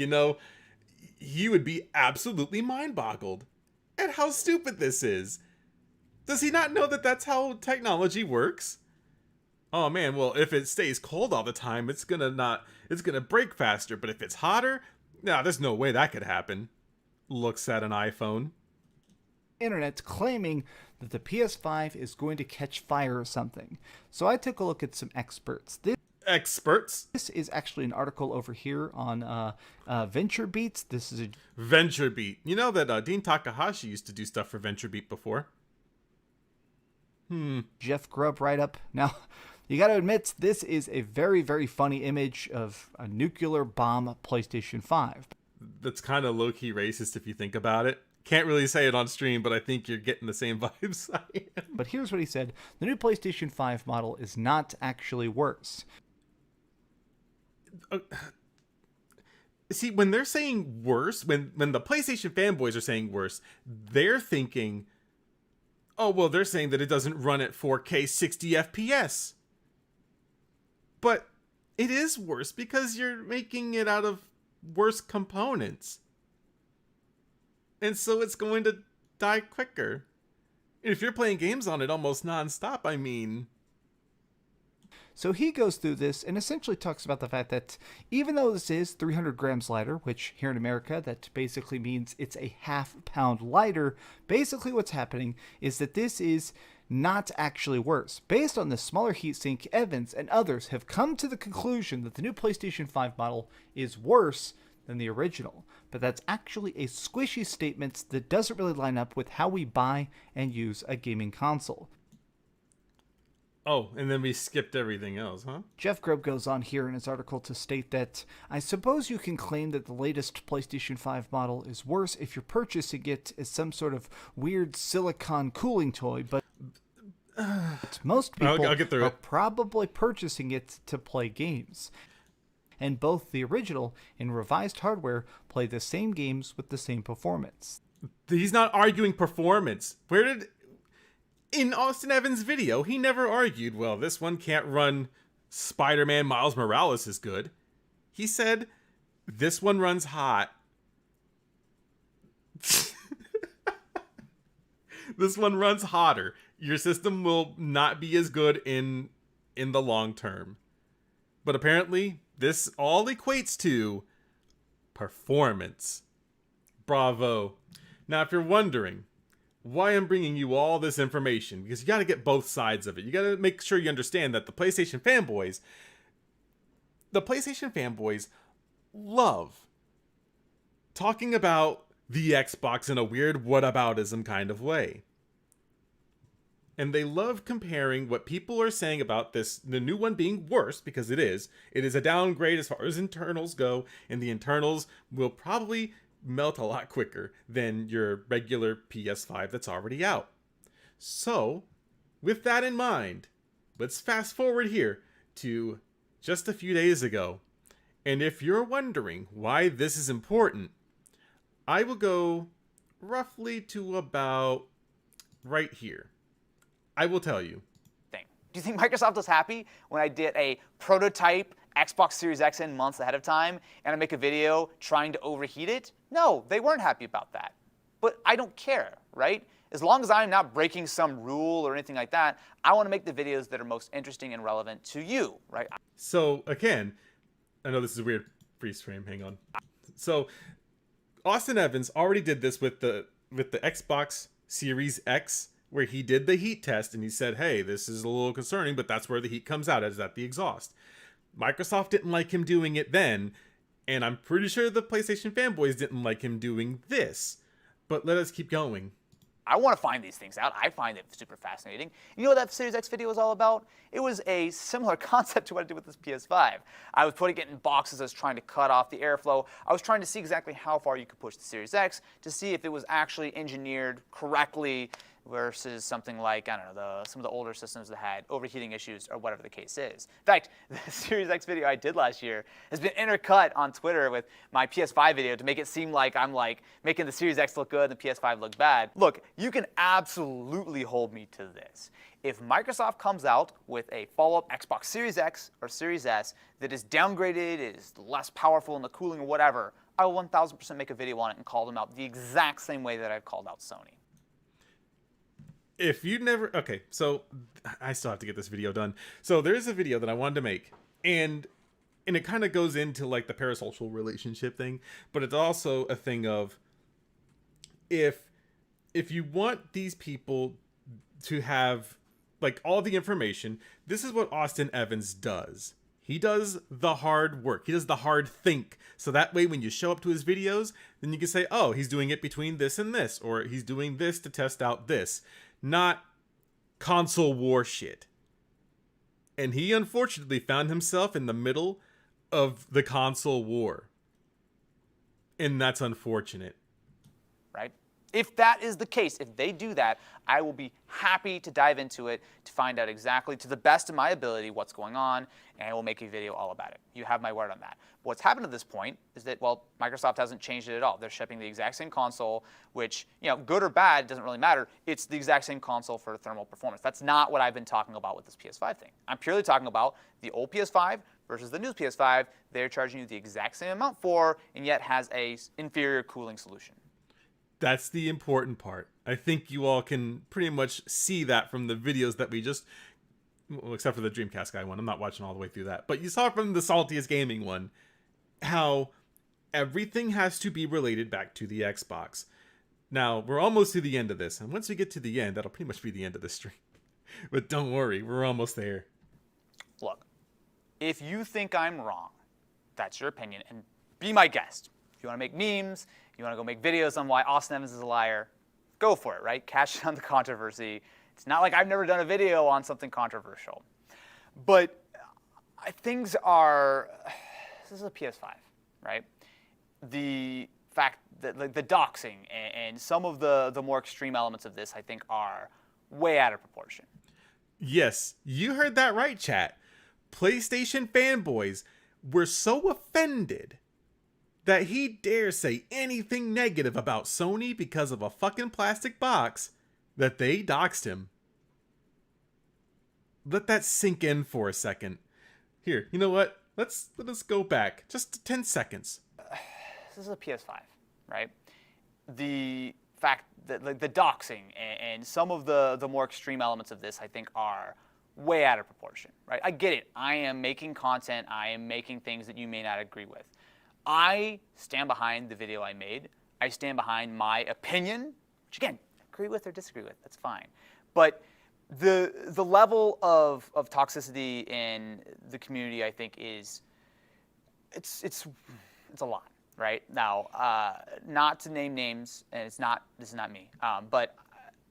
he would be absolutely mind-boggled at how stupid this is. Does he not know that that's how technology works? oh man, well, if it stays cold all the time, it's gonna break faster. But if it's hotter, nah, there's no way that could happen. Looks at an iPhone. Internet claiming that the PS5 is going to catch fire or something. So I took a look at some experts. Experts? This is actually an article over here on VentureBeat. This is a VentureBeat. You know that Dean Takahashi used to do stuff for VentureBeat before. Jeff Grubb write-up. Now, you got to admit, this is a very, very funny image of a nuclear bomb PlayStation 5. That's kind of low-key racist if you think about it. Can't really say it on stream, but I think you're getting the same vibes I am. But here's what he said. The new PlayStation 5 model is not actually worse. See, when they're saying worse, when the PlayStation fanboys are saying worse, they're thinking, oh, well, they're saying that it doesn't run at 4K 60 FPS. But it is worse because you're making it out of worse components. And so it's going to die quicker. If you're playing games on it almost nonstop, I mean... So he goes through this and essentially talks about the fact that even though this is 300 grams lighter, which here in America, that basically means it's a half-pound lighter, basically what's happening is that this is not actually worse. Based on this smaller heatsink, Evans and others have come to the conclusion that the new PlayStation 5 model is worse than the original. But that's actually a squishy statement that doesn't really line up with how we buy and use a gaming console. Oh, and then we skipped everything else, huh? Jeff Grubb goes on here in his article to state that, I suppose you can claim that the latest PlayStation 5 model is worse if you're purchasing it as some sort of weird silicone cooling toy, but most people I'll get through are it. probably purchasing it to play games. And both the original and revised hardware play the same games with the same performance. He's not arguing performance. In Austin Evans' video, he never argued, well, this one can't run Spider-Man Miles Morales as good. He said, this one runs hot. This one runs hotter. Your system will not be as good in the long term. But apparently, this all equates to performance. Bravo. Now, if you're wondering why I'm bringing you all this information, because you got to get both sides of it. You got to make sure you understand that the PlayStation fanboys love talking about the Xbox in a weird whataboutism kind of way. And they love comparing what people are saying about the new one being worse, because it is. It is a downgrade as far as internals go, and the internals will probably melt a lot quicker than your regular PS5 that's already out. So, with that in mind, let's fast forward here to just a few days ago. And if you're wondering why this is important, I will go roughly to about right here. I will tell you. Do you think Microsoft was happy when I did a prototype Xbox Series X in months ahead of time and I make a video trying to overheat it? No, they weren't happy about that. But I don't care, right? As long as I'm not breaking some rule or anything like that, I want to make the videos that are most interesting and relevant to you, right? So again, I know this is a weird freeze frame, hang on. So Austin Evans already did this with the Xbox Series X, where he did the heat test and he said, hey, this is a little concerning, but that's where the heat comes out, is at the exhaust. Microsoft didn't like him doing it then, and I'm pretty sure the PlayStation fanboys didn't like him doing this. But let us keep going. I want to find these things out. I find it super fascinating. You know what that Series X video was all about? It was a similar concept to what I did with this PS5. I was putting it in boxes. I was trying to cut off the airflow. I was trying to see exactly how far you could push the Series X to see if it was actually engineered correctly versus something like, I don't know, some of the older systems that had overheating issues or whatever the case is. In fact, the Series X video I did last year has been intercut on Twitter with my PS5 video to make it seem like I'm like making the Series X look good and the PS5 look bad. Look, you can absolutely hold me to this. If Microsoft comes out with a follow-up Xbox Series X or Series S that is downgraded, is less powerful in the cooling or whatever, I will 1000% make a video on it and call them out the exact same way that I've called out Sony. if you never, okay, so I still have to get this video done. So there's a video that I wanted to make, and it kind of goes into like the parasocial relationship thing, but it's also a thing of if you want these people to have like all the information, this is what Austin Evans does. He does the hard work. He does the hard think. So that way when you show up to his videos, then you can say, oh, he's doing it between this and this, or he's doing this to test out this. Not console war shit. And he unfortunately found himself in the middle of the console war. And that's unfortunate. Right? If that is the case, if they do that, I will be happy to dive into it to find out exactly, to the best of my ability, what's going on, and I will make a video all about it. You have my word on that. What's happened at this point is that, well, Microsoft hasn't changed it at all. They're shipping the exact same console, which, you know, good or bad, doesn't really matter. It's the exact same console for thermal performance. That's not what I've been talking about with this PS5 thing. I'm purely talking about the old PS5 versus the new PS5. They're charging you the exact same amount for, and yet has a inferior cooling solution. That's the important part. I think you all can pretty much see that from the videos that we just, well, except for the Dreamcast guy one. I'm not watching all the way through that. But you saw from the Saltiest Gaming one how everything has to be related back to the Xbox. Now, we're almost to the end of this. And once we get to the end, that'll pretty much be the end of the stream. But don't worry, we're almost there. Look, if you think I'm wrong, that's your opinion, and be my guest. If you want to make memes, you want to go make videos on why Austin Evans is a liar, go for it, right? Cash in on the controversy. It's not like I've never done a video on something controversial. But things are, this is a PS5, right? The fact that like the doxing and some of the more extreme elements of this, I think, are way out of proportion. Yes, you heard that right, chat. PlayStation fanboys were so offended that he dares say anything negative about Sony because of a fucking plastic box that they doxed him. Let that sink in for a second. Here, you know what? Let us go back just 10 seconds. This is a PS5, right? The fact that like the doxing and some of the more extreme elements of this, I think, are way out of proportion, right? I get it. I am making content. I am making things that you may not agree with. I stand behind the video I made. I stand behind my opinion, which again, agree with or disagree with, that's fine. But the level of toxicity in the community, I think, is it's a lot, right? Now, not to name names, and this is not me, but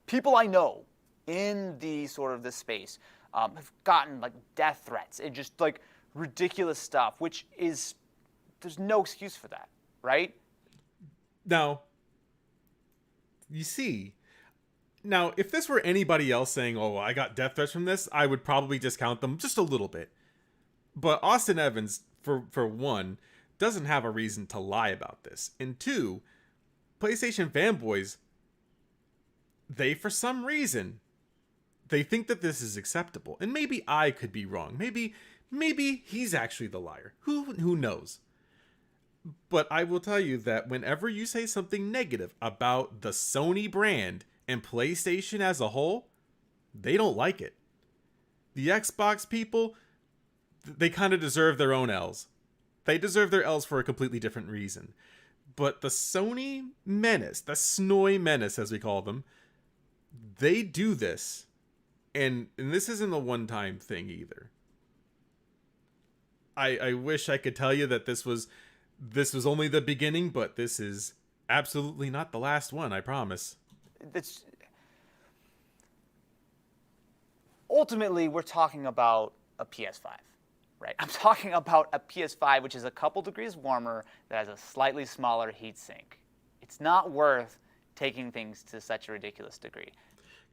people I know in the sort of this space have gotten like death threats and just like ridiculous stuff, which is, there's no excuse for that, right? Now, you see, now if this were anybody else saying, oh, I got death threats from this, I would probably discount them just a little bit. But Austin Evans, for one, doesn't have a reason to lie about this. And two, PlayStation fanboys, they, for some reason, they think that this is acceptable. And maybe I could be wrong. Maybe he's actually the liar. Who knows? But I will tell you that whenever you say something negative about the Sony brand and PlayStation as a whole, they don't like it. The Xbox people, they kind of deserve their own L's. They deserve their L's for a completely different reason. But the Sony menace, the Snoy menace as we call them, they do this. And this isn't a one-time thing either. I wish I could tell you that this was only the beginning, but this is absolutely not the last one, I promise. Ultimately, we're talking about a PS5, right? I'm talking about a PS5 which is a couple degrees warmer that has a slightly smaller heatsink. It's not worth taking things to such a ridiculous degree.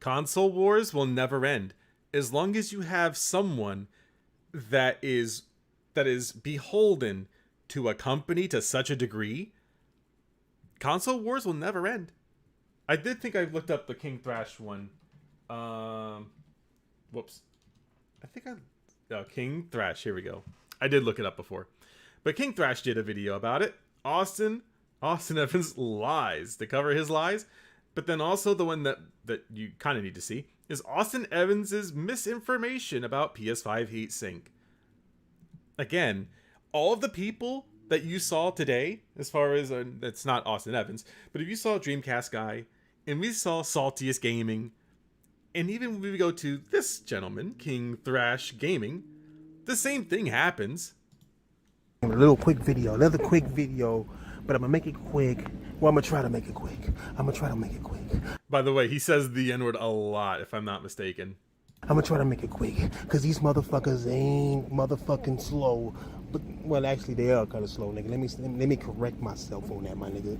Console wars will never end. As long as you have someone that is beholden to a company to such a degree, console wars will never end. I did think I looked up the King Thrash one. Whoops. King Thrash, here we go. I did look it up before. But King Thrash did a video about it. Austin Evans lies. To cover his lies, But then also the one that you kind of need to see is Austin Evans' misinformation about PS5 heatsink. Again, all of the people that you saw today, as far as it's not Austin Evans, but if you saw Dreamcast Guy, and we saw Saltiest Gaming, and even when we go to this gentleman, King Thrash Gaming, the same thing happens. A little quick video, another quick video, but I'm gonna make it quick. Well, I'm gonna try to make it quick. By the way, he says the N-word a lot, if I'm not mistaken. I'm gonna try to make it quick, cause these motherfuckers ain't motherfucking slow. But well, actually, they are kind of slow, nigga. Let me correct myself on that, my nigga.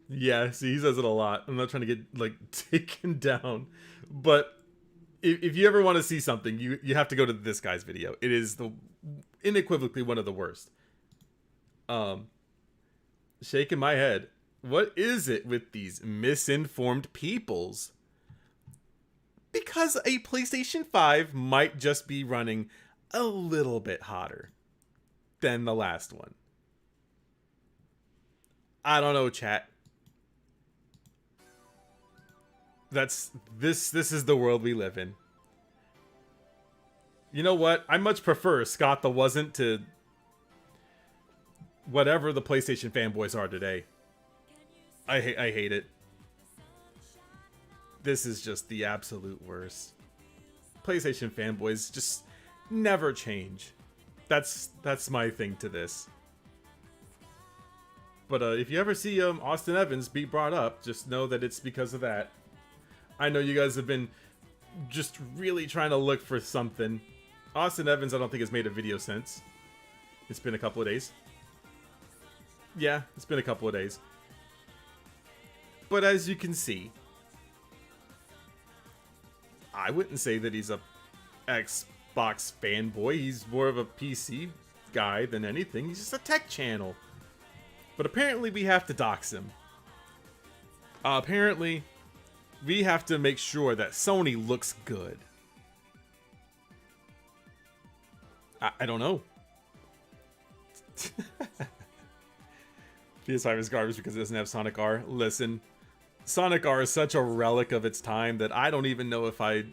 Yeah, see, he says it a lot. I'm not trying to get like taken down, but if you ever want to see something, you have to go to this guy's video. It is unequivocally one of the worst. Shaking my head. What is it with these misinformed peoples? Because a PlayStation 5 might just be running a little bit hotter than the last one. I don't know, chat. This is the world we live in. You know what? I much prefer Scott the wasn't to whatever the PlayStation fanboys are today. I hate it. This is just the absolute worst. PlayStation fanboys just never change. That's my thing to this. But if you ever see Austin Evans be brought up, just know that it's because of that. I know you guys have been just really trying to look for something. Austin Evans, I don't think has made a video since. It's been a couple of days. Yeah, it's been a couple of days. But as you can see, I wouldn't say that he's a Xbox fanboy. He's more of a PC guy than anything. He's just a tech channel. But apparently we have to dox him. Apparently we have to make sure that Sony looks good. I don't know. PS5 is garbage because it doesn't have Sonic R. Listen, Sonic R is such a relic of its time that I don't even know if I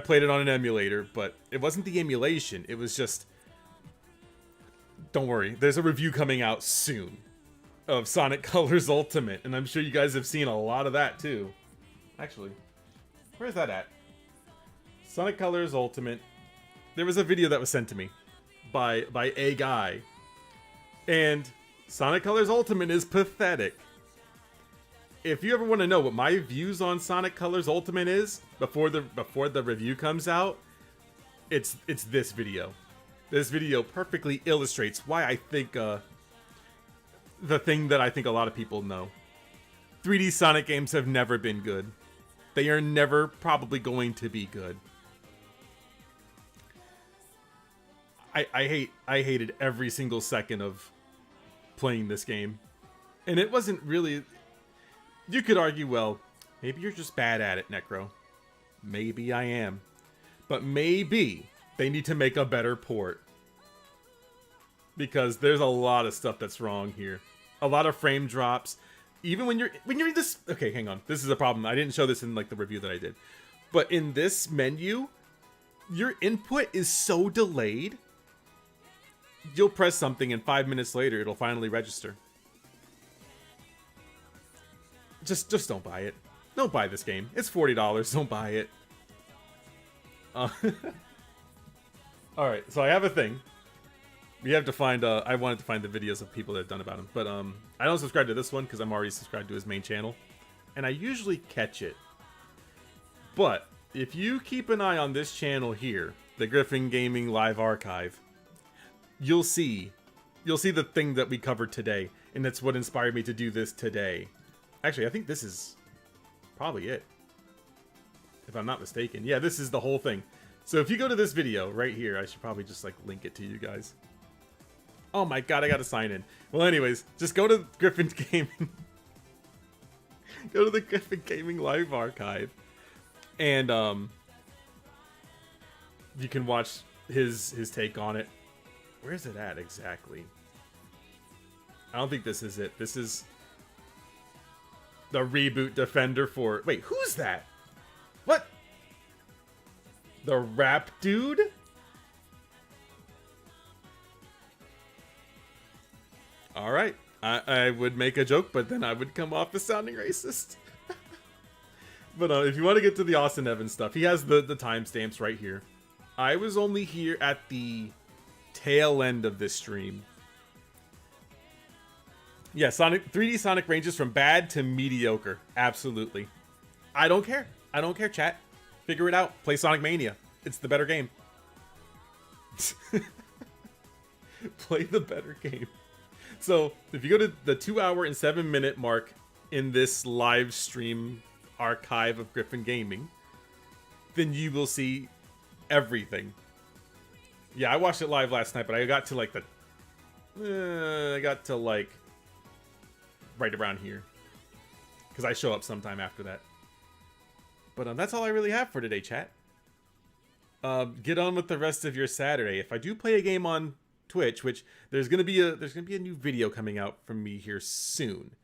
played it on an emulator, but it wasn't the emulation. It was just... Don't worry, there's a review coming out soon of Sonic Colors Ultimate, and I'm sure you guys have seen a lot of that too. Actually, where's that at? Sonic Colors Ultimate. There was a video that was sent to me by a guy, and Sonic Colors Ultimate is pathetic. If you ever want to know what my views on Sonic Colors Ultimate is before the review comes out, it's this video. This video perfectly illustrates why I think the thing that I think a lot of people know. 3D Sonic games have never been good. They are never probably going to be good. I hated every single second of playing this game. And it wasn't really... You could argue, well, maybe you're just bad at it, NECRO. Maybe I am. But maybe they need to make a better port. Because there's a lot of stuff that's wrong here. A lot of frame drops. Even when you're in this... Okay, hang on. This is a problem. I didn't show this in like the review that I did. But in this menu, your input is so delayed. You'll press something and 5 minutes later it'll finally register. Just don't buy it. Don't buy this game. It's $40. Don't buy it. Alright, so I have a thing. We have to find, I wanted to find the videos of people that have done about him. But I don't subscribe to this one because I'm already subscribed to his main channel. And I usually catch it. But if you keep an eye on this channel here, the Griffin Gaming Live Archive, you'll see the thing that we covered today. And that's what inspired me to do this today. Actually, I think this is probably it. If I'm not mistaken. Yeah, this is the whole thing. So if you go to this video right here, I should probably just like link it to you guys. Oh my god, I gotta sign in. Well, anyways, just go to Griffin Gaming. Go to the Griffin Gaming Live Archive. And you can watch his take on it. Where is it at exactly? I don't think this is it. This is... The reboot defender for... Wait, who's that? What? The rap dude? All right. I would make a joke, but then I would come off as sounding racist. But if you want to get to the Austin Evans stuff, he has the timestamps right here. I was only here at the tail end of this stream. Yeah, 3D Sonic ranges from bad to mediocre. Absolutely. I don't care. I don't care, chat. Figure it out. Play Sonic Mania. It's the better game. Play the better game. So, if you go to the 2 hour and 7 minute mark in this live stream archive of Griffin Gaming, then you will see everything. Yeah, I watched it live last night, but I got to like right around here, because I show up sometime after that. But that's all I really have for today, chat. Get on with the rest of your Saturday. If I do play a game on Twitch, which there's gonna be a new video coming out from me here soon.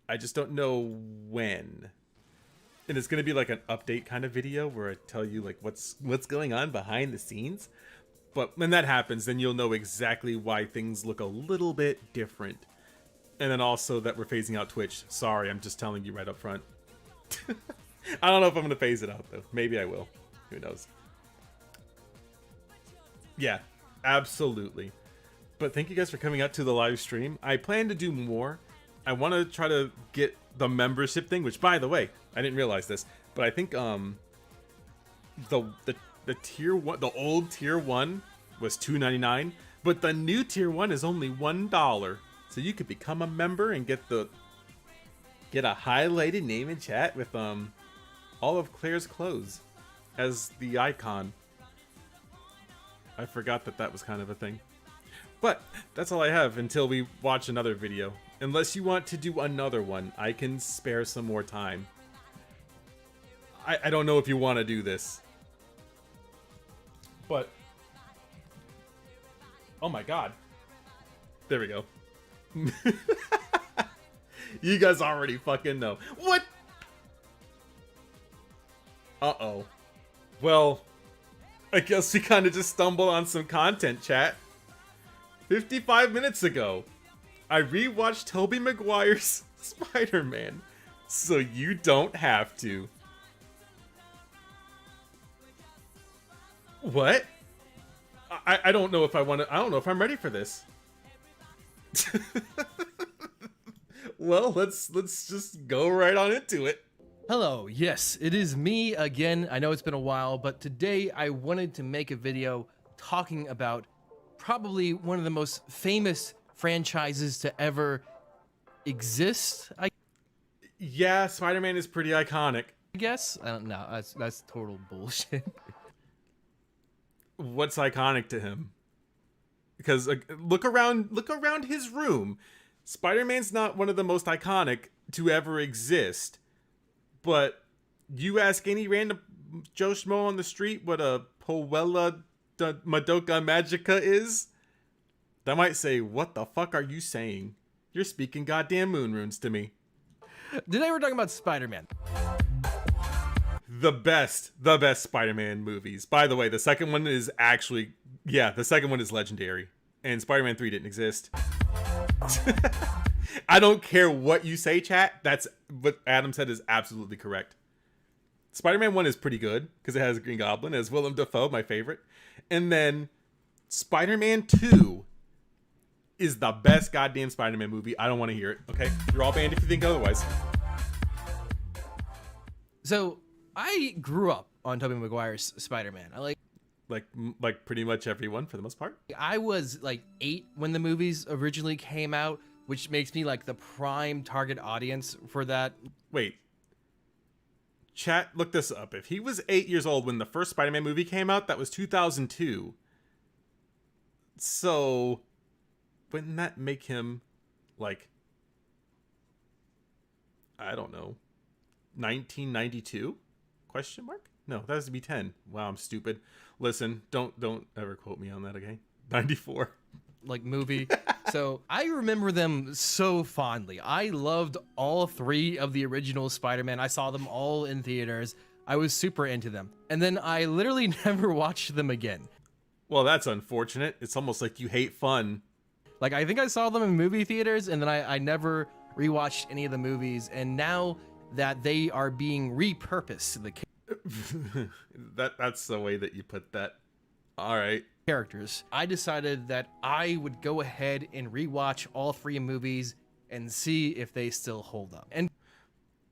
I just don't know when. And it's gonna be like an update kind of video where I tell you like what's going on behind the scenes. But when that happens, then you'll know exactly why things look a little bit different. And then also that we're phasing out Twitch. Sorry, I'm just telling you right up front. I don't know if I'm going to phase it out, though. Maybe I will. Who knows? Yeah, absolutely. But thank you guys for coming out to the live stream. I plan to do more. I want to try to get the membership thing, which, by the way, I didn't realize this, but I think the tier 1, the old tier 1 was $2.99, but the new tier 1 is only $1. So you could become a member and get a highlighted name in chat with all of Claire's clothes as the icon. I forgot that was kind of a thing. But that's all I have until we watch another video. Unless you want to do another one, I can spare some more time. I don't know if you want to do this. But oh my god. There we go. You guys already fucking know. What? Uh-oh. Well, I guess we kind of just stumbled on some content, chat. 55 minutes ago, I rewatched Tobey Maguire's Spider-Man, so you don't have to. What? I don't know if I want to. I don't know if I'm ready for this. Well, let's just go right on into it. Hello, yes, it is me again. I know it's been a while, but today I wanted to make a video talking about probably one of the most famous franchises to ever exist, Yeah, Spider-Man is pretty iconic. I guess. I don't know. That's total bullshit. What's iconic to him? Because look around his room. Spider-Man's not one of the most iconic to ever exist. But you ask any random Joe Schmo on the street what a Powella Madoka Magica is, they might say, "What the fuck are you saying? You're speaking goddamn moon runes to me." Today we're talking about Spider-Man. The best Spider-Man movies. By the way, the second one is actually, the second one is legendary. And Spider-Man 3 didn't exist. I don't care what you say, chat. That's what Adam said is absolutely correct. Spider-Man 1 is pretty good because it has Green Goblin as Willem Dafoe, my favorite. And then Spider-Man 2 is the best goddamn Spider-Man movie. I don't want to hear it, okay? You're all banned if you think otherwise. So, I grew up on Tobey Maguire's Spider-Man. Like pretty much everyone for the most part. I was like 8 when the movies originally came out, which makes me like the prime target audience for that. Wait. Chat, look this up. If he was 8 years old when the first Spider-Man movie came out, that was 2002. So, wouldn't that make him, like, I don't know, 1992? Question mark? No, that has to be 10. Wow, I'm stupid. Listen, don't ever quote me on that, okay? 94. Like movie. So I remember them so fondly. I loved all 3 of the original Spider-Man. I saw them all in theaters. I was super into them. And then I literally never watched them again. Well, that's unfortunate. It's almost like you hate fun. Like, I think I saw them in movie theaters, and then I never rewatched any of the movies. And now that they are being repurposed, That's the way that you put that. All right. characters, I decided that I would go ahead and rewatch all 3 movies and see if they still hold up. And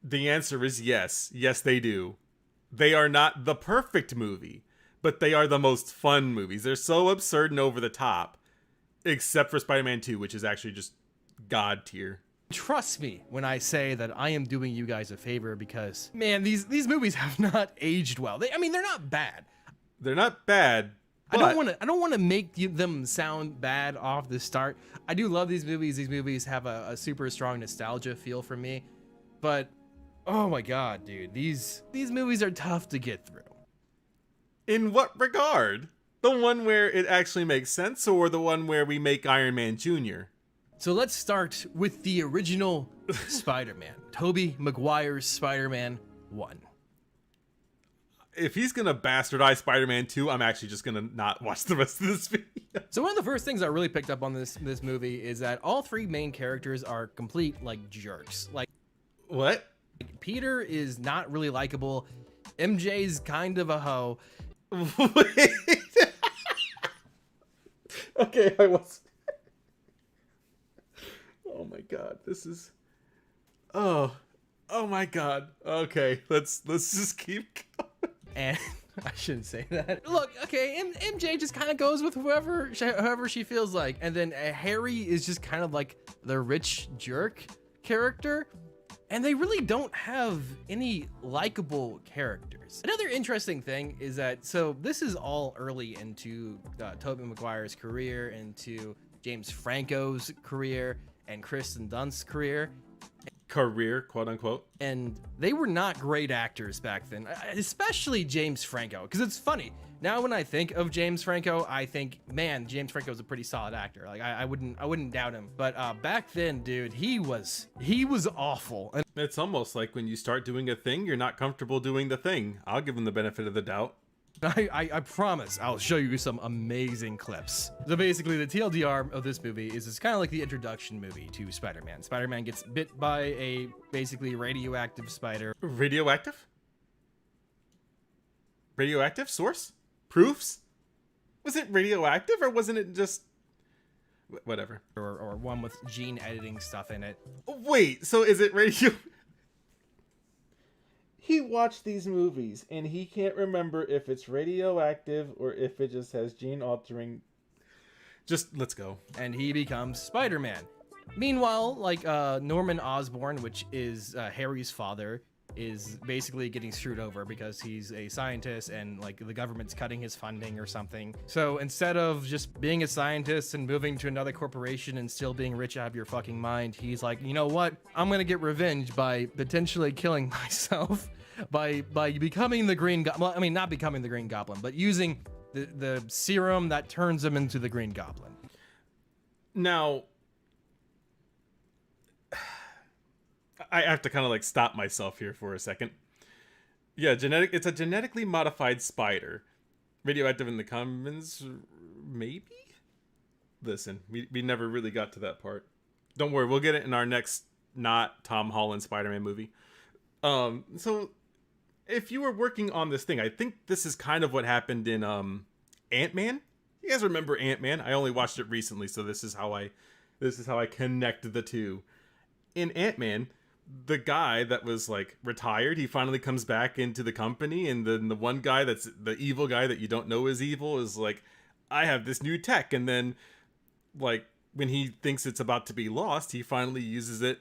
The answer is yes. Yes, they do. They are not the perfect movie, but they are the most fun movies. They're so absurd and over the top, except for Spider-Man 2, which is actually just god tier. trust me when I say that I am doing you guys a favor, because, man, these movies have not aged well. They're not bad. They're not bad. But I don't want to make them sound bad off the start. I do love these movies. These movies have a super strong nostalgia feel for me. But oh my god, dude, these movies are tough to get through. in what regard? The one where it actually makes sense, or the one where we make Iron Man Jr.? So let's start with the original Spider-Man, Tobey Maguire's Spider-Man 1. If he's gonna bastardize Spider-Man 2, I'm actually just gonna not watch the rest of this video. So one of the first things I really picked up on this movie is that all 3 main characters are complete jerks. Like, What? Peter is not really likable. MJ's kind of a hoe. Wait. Okay, I was. Oh my god, this is. Oh my god. Okay, let's just keep going. And I shouldn't say that. Look, okay, MJ just kind of goes with whoever she feels like. And then Harry is just kind of like the rich jerk character. And they really don't have any likable characters. Another interesting thing is that, so this is all early into Tobey Maguire's career, into James Franco's career, and Kristen Dunst's career. Career, quote unquote. And they were not great actors back then, especially James Franco. Because it's funny, now when I think of James Franco, I think, man, James Franco's a pretty solid actor. Like, I wouldn't doubt him. But back then, dude, he was awful. And It's almost like when you start doing a thing, you're not comfortable doing the thing. I'll give him the benefit of the doubt. I promise I'll show you some amazing clips. So basically, the TLDR of this movie is it's kind of like the introduction movie to Spider-Man. Spider-Man gets bit by a basically radioactive spider. Radioactive? Radioactive? Source? Proofs? Was it radioactive, or wasn't it just... Whatever. Or one with gene editing stuff in it. Wait, so is it radio... He watched these movies, and he can't remember if it's radioactive or if it just has gene-altering... Just, let's go. And he becomes Spider-Man. Meanwhile, Norman Osborn, which is Harry's father, is basically getting screwed over because he's a scientist and the government's cutting his funding or something. So instead of just being a scientist and moving to another corporation and still being rich out of your fucking mind, he's like, you know what? I'm gonna get revenge by potentially killing myself by becoming the Green Goblin. Well, I mean, not becoming the Green Goblin, but using the serum that turns him into the Green Goblin. Now, I have to kind of stop myself here for a second. Yeah, it's a genetically modified spider. Radioactive in the commons, maybe? Listen, we never really got to that part. Don't worry, we'll get it in our next not Tom Holland Spider-Man movie. So if you were working on this thing, I think this is kind of what happened in Ant-Man. You guys remember Ant-Man? I only watched it recently, so this is how I connect the two. In Ant-Man, the guy that was retired, he finally comes back into the company, and then the one guy that's the evil guy that you don't know is evil is like, I have this new tech, and then when he thinks it's about to be lost, he finally uses it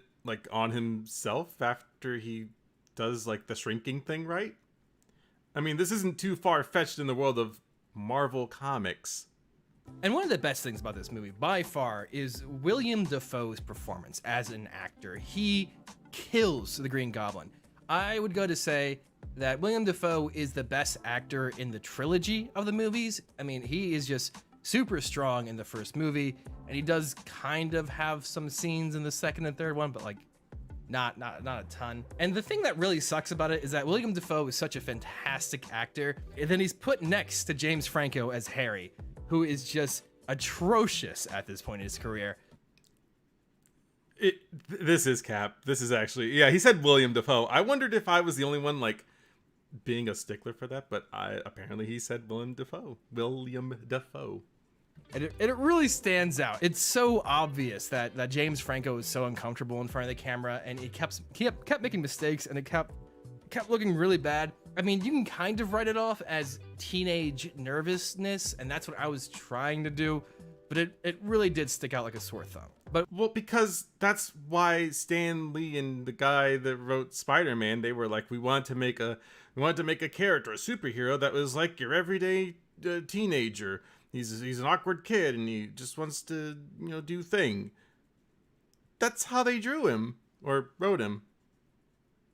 on himself after he does the shrinking thing, right? I mean, this isn't too far-fetched in the world of Marvel Comics. And one of the best things about this movie, by far, is William Dafoe's performance as an actor. He kills the Green Goblin. I would go to say that William Dafoe is the best actor in the trilogy of the movies. I mean, he is just super strong in the first movie, and he does kind of have some scenes in the second and third one, but like not a ton. And the thing that really sucks about it is that William Dafoe is such a fantastic actor, and then he's put next to James Franco as Harry, who is just atrocious at this point in his career. This is Cap. This is actually, yeah, he said William Dafoe. I wondered if I was the only one like being a stickler for that, but apparently he said William Dafoe. William Dafoe. And it really stands out. It's so obvious that James Franco is so uncomfortable in front of the camera, and he kept making mistakes, and it kept looking really bad. I mean, you can kind of write it off as teenage nervousness, and that's what I was trying to do, but it really did stick out like a sore thumb. But Well, because that's why Stan Lee and the guy that wrote Spider-Man, they were like, we wanted to make a character, a superhero that was like your everyday teenager. He's an awkward kid, and he just wants to, do thing. That's how they drew him or wrote him.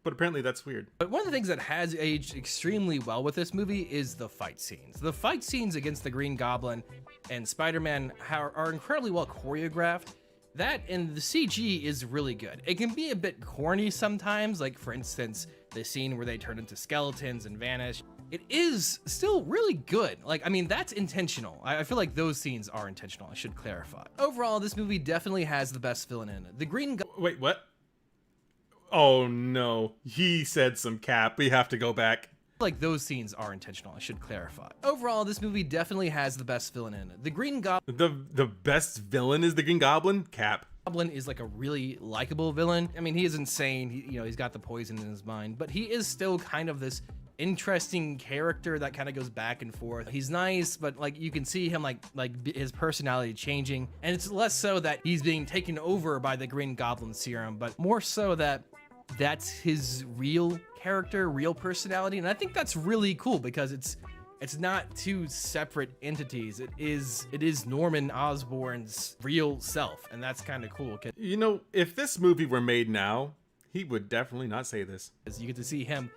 But apparently that's weird. But one of the things that has aged extremely well with this movie is the fight scenes. The fight scenes against the Green Goblin and Spider-Man are incredibly well choreographed. That and the CG is really good. It can be a bit corny sometimes, like for instance, the scene where they turn into skeletons and vanish. It is still really good. Like, I mean, that's intentional. I feel like those scenes are intentional, I should clarify. Overall, this movie definitely has the best villain in it. The Green Goblin. Wait, what? Oh no, he said some Cap. We have to go back. Like, those scenes are intentional, I should clarify. Overall, this movie definitely has the best villain in it. The Green Goblin. The best villain is the Green Goblin? Cap. Goblin is like a really likable villain. I mean, he is insane. He's got the poison in his mind, but he is still kind of this interesting character that kind of goes back and forth. He's nice, but like you can see him like his personality changing, and it's less so that he's being taken over by the Green Goblin serum, but more so that that's his real character, real personality. And I think that's really cool because it's not two separate entities. It is Norman Osborn's real self, and that's kind of cool. If this movie were made now, he would definitely not say this. You get to see him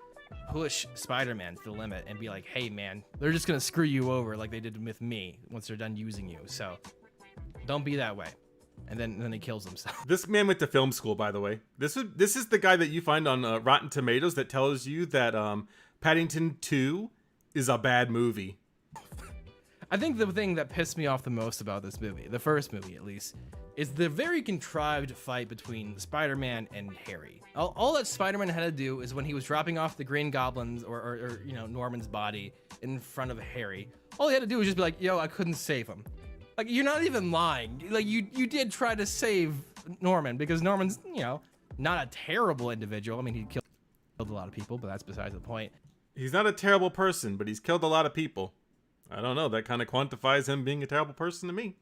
push Spider-Man to the limit and be like, hey man, they're just gonna screw you over like they did with me once they're done using you, so don't be that way. And then he kills himself. This man went to film school, by the way. This is the guy that you find on Rotten Tomatoes that tells you that Paddington 2 is a bad movie. I think the thing that pissed me off the most about this movie, the first movie at least, is the very contrived fight between Spider-Man and Harry. All that Spider-Man had to do is when he was dropping off the Green Goblin's or Norman's body in front of Harry, all he had to do was just be like, yo, I couldn't save him. Like, you're not even lying. Like, you did try to save Norman because Norman's, not a terrible individual. I mean, he killed a lot of people, but that's besides the point. He's not a terrible person, but he's killed a lot of people. I don't know. That kind of quantifies him being a terrible person to me.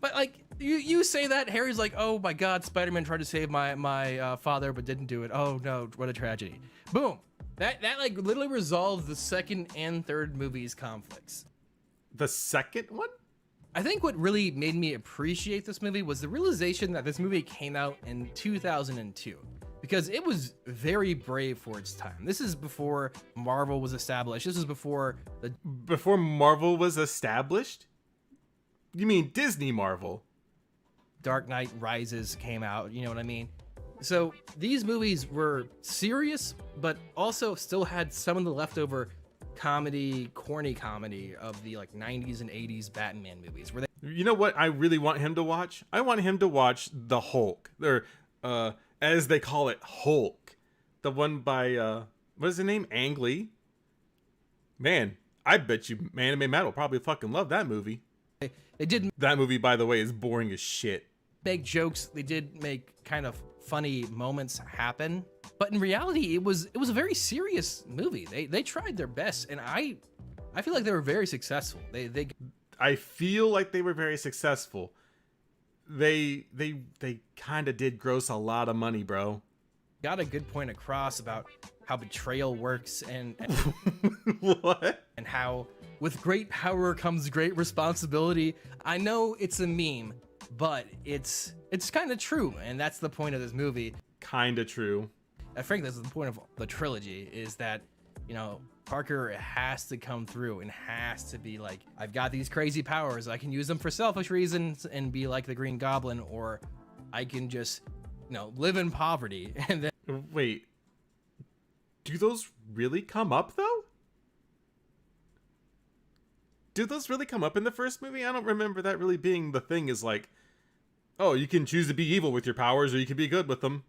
But like you say that, Harry's like, oh my God, Spider-Man tried to save my father but didn't do it. Oh no, what a tragedy. Boom. That like literally resolves the second and third movie's conflicts. The second one? I think what really made me appreciate this movie was the realization that this movie came out in 2002. Because it was very brave for its time. This is before Marvel was established. This is before Marvel was established? You mean Disney Marvel? Dark Knight Rises came out, you know what I mean? So these movies were serious, but also still had some of the leftover corny comedy of the like 90s and 80s Batman movies. Where You know what I really want him to watch? I want him to watch The Hulk. As they call it, Hulk. The one by, what is the name? Ang Lee? Man, I bet you Anime Matt will probably fucking love that movie. They did. That movie, by the way, is boring as shit. Make jokes. They did make kind of funny moments happen. But in reality, it was a very serious movie. They tried their best, and I feel like they were very successful. I feel like they were very successful. They kind of did gross a lot of money, bro. Got a good point across about how betrayal works and what? And how with great power comes great responsibility. I know it's a meme, but it's kind of true, and that's the point of this movie. Kind of true. Frankly, that's the point of the trilogy, is that you know, Parker has to come through and has to be like, I've got these crazy powers. I can use them for selfish reasons and be like the Green Goblin, or I can just, you know, live in poverty. And then Wait, do those really come up though? Do those really come up in the first movie? I don't remember that really being the thing, is like, oh, you can choose to be evil with your powers or you can be good with them.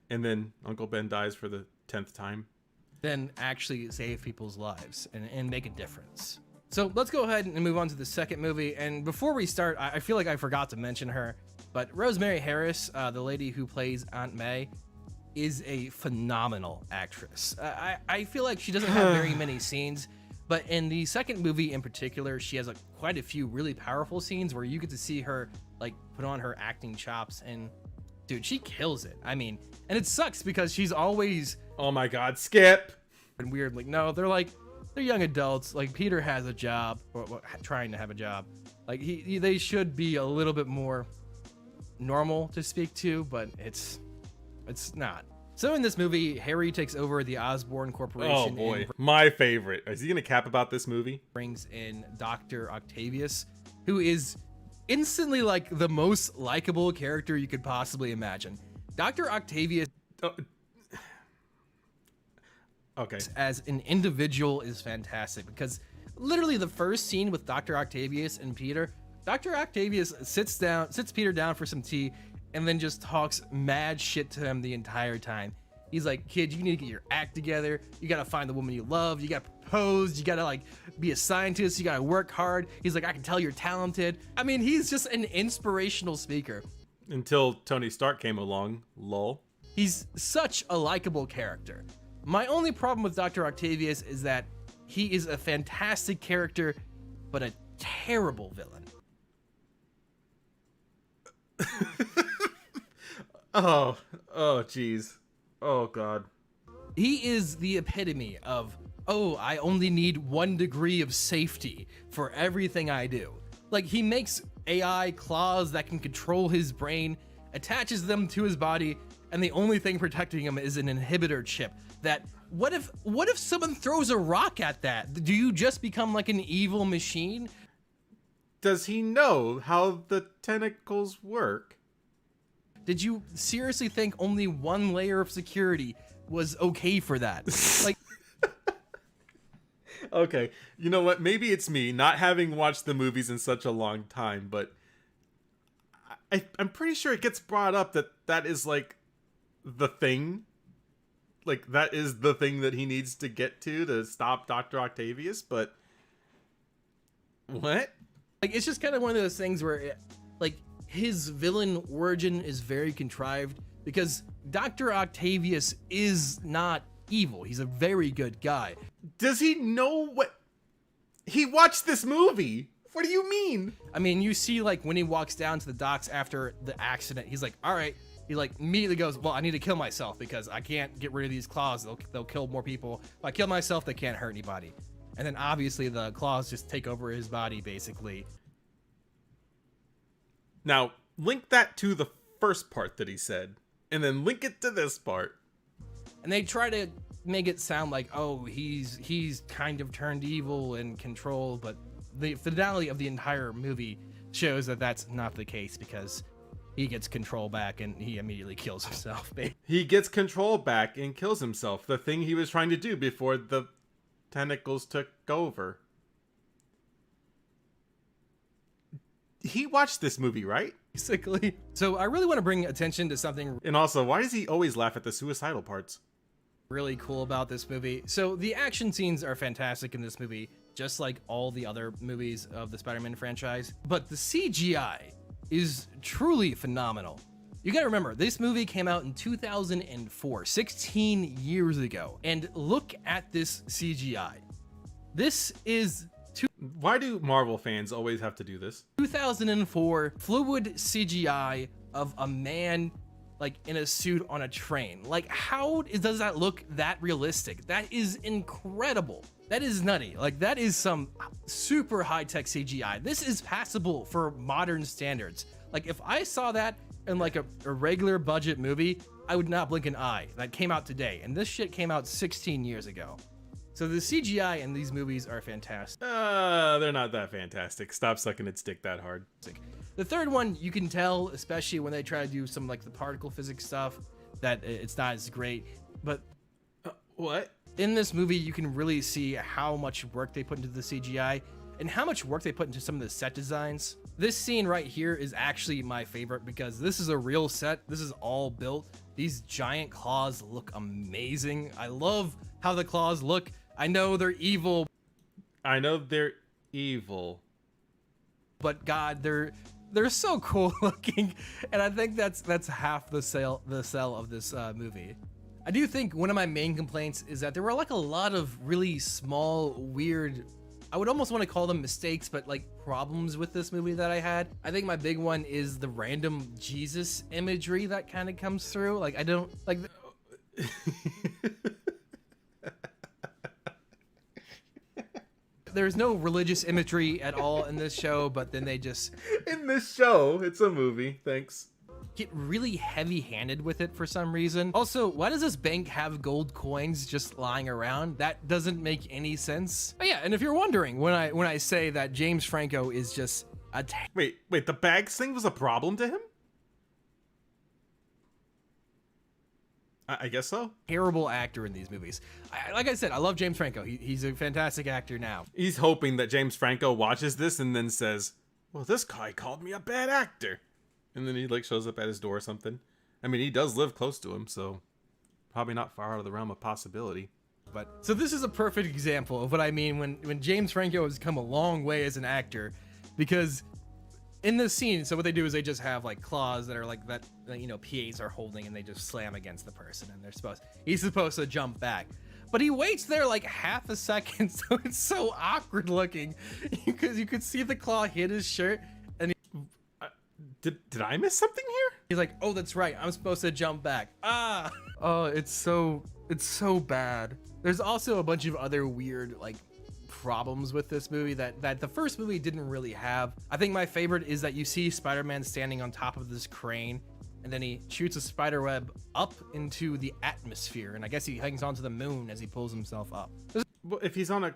And then Uncle Ben dies for the 10th time. then actually save people's lives and make a difference. So let's go ahead and move on to the second movie. And before we start, I feel like I forgot to mention her, but Rosemary Harris, the lady who plays Aunt May, is a phenomenal actress. I feel like she doesn't have very many scenes, but in the second movie in particular, she has quite a few really powerful scenes where you get to see her like put on her acting chops, and dude, she kills it. I mean, and it sucks because she's always, oh my god, Skip! and weird, like, no, they're young adults. Like, Peter has a job, or trying to have a job. Like, they should be a little bit more normal to speak to, but it's not. So in this movie, Harry takes over the Osborn Corporation. Oh boy, and my favorite. Is he gonna cap about this movie? brings in Dr. Octavius, who is instantly like the most likable character you could possibly imagine. Dr. Octavius Okay. as an individual is fantastic, because literally the first scene with Dr. Octavius and Peter, Dr. Octavius sits Peter down for some tea and then just talks mad shit to him the entire time. He's like, kid, you need to get your act together. You gotta find the woman you love. You gotta propose. You gotta like be a scientist. You gotta work hard. He's like, I can tell you're talented. I mean, he's just an inspirational speaker. Until Tony Stark came along, lol. He's such a likable character. My only problem with Dr. Octavius is that he is a fantastic character, but a terrible villain. Oh, jeez. Oh, God. He is the epitome of, oh, I only need 1 degree of safety for everything I do. Like, he makes AI claws that can control his brain, attaches them to his body, and the only thing protecting him is an inhibitor chip. That, what if someone throws a rock at that? Do you just become like an evil machine? Does he know how the tentacles work? Did you seriously think only 1 layer of security was okay for that? Like, Okay, you know what? Maybe it's me not having watched the movies in such a long time, but I'm pretty sure it gets brought up that is like the thing. Like, that is the thing that he needs to get to stop Dr. Octavius, but what? like, it's just kind of one of those things where, like, his villain origin is very contrived, because Dr. Octavius is not evil. He's a very good guy. Does he know what? He watched this movie. What do you mean? I mean, you see, like, when he walks down to the docks after the accident, he's like, all right. He, like, immediately goes, well, I need to kill myself because I can't get rid of these claws. They'll kill more people. If I kill myself, they can't hurt anybody. And then, obviously, the claws just take over his body, basically. Now, link that to the first part that he said, and then link it to this part. And they try to make it sound like, oh, he's kind of turned evil and control, but the finale of the entire movie shows that that's not the case, because he gets control back and he immediately kills himself. He gets control back and kills himself, the thing he was trying to do before the tentacles took over. He watched this movie, right? Basically. So I really want to bring attention to something And also, why does he always laugh at the suicidal parts? really cool about this movie. So the action scenes are fantastic in this movie, just like all the other movies of the Spider-Man franchise. But the CGI is truly phenomenal. You gotta remember, this movie came out in 2004, 16 years ago. And look at this CGI. This is Why do Marvel fans always have to do this? 2004 fluid CGI of a man like in a suit on a train. Like, how does that look that realistic? That is incredible. That is nutty. Like, that is some super high-tech CGI. This is passable for modern standards. Like, if I saw that in like a regular budget movie, I would not blink an eye. That came out today, and this shit came out 16 years ago. So the CGI in these movies are fantastic. They're not that fantastic. Stop sucking its dick that hard. The third one, you can tell, especially when they try to do some like the particle physics stuff, that it's not as great. But What? in this movie, you can really see how much work they put into the CGI and how much work they put into some of the set designs. This scene right here is actually my favorite because this is a real set. This is all built. These giant claws look amazing. I love how the claws look. I know they're evil, I know they're evil. but God, they're so cool looking, and I think that's half the sell of this movie. I do think one of my main complaints is that there were like a lot of really small, weird, I would almost want to call them mistakes, but like problems with this movie that I had. I think my big one is the random Jesus imagery that kind of comes through. Like I don't like. There's no religious imagery at all in this show, but then they just In this show, it's a movie. Thanks. get really heavy-handed with it for some reason. Also, why does this bank have gold coins just lying around? That doesn't make any sense. Oh yeah, and if you're wondering, when I say that James Franco is just a Wait, the bags thing was a problem to him? I guess so. terrible actor in these movies. Like I said, I love James Franco. He's a fantastic actor now. He's hoping that James Franco watches this and then says, well, this guy called me a bad actor. And then he like shows up at his door or something. I mean, he does live close to him, so probably not far out of the realm of possibility. But so this is a perfect example of what I mean when James Franco has come a long way as an actor, because in this scene, so what they do is they just have like claws that are like that, you know, PAs are holding, and they just slam against the person, and he's supposed to jump back, but he waits there like half a second, so it's so awkward looking because you could see the claw hit his shirt, and Did I miss something here? he's like, oh, that's right, I'm supposed to jump back. Oh, it's so bad. There's also a bunch of other weird like problems with this movie that the first movie didn't really have. I think my favorite is that you see Spider-Man standing on top of this crane, and then he shoots a spider web up into the atmosphere, and I guess he hangs onto the moon as he pulls himself up. Well, if he's on a...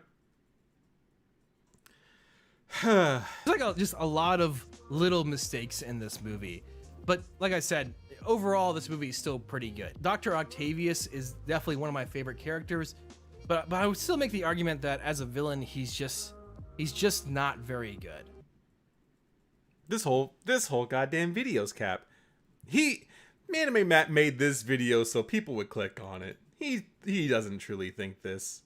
There's like just a lot of little mistakes in this movie, but like I said, overall this movie is still pretty good. Dr. Octavius is definitely one of my favorite characters, but I would still make the argument that as a villain he's just not very good. This whole goddamn video's cap. Anime Matt made this video so people would click on it. He doesn't truly think this.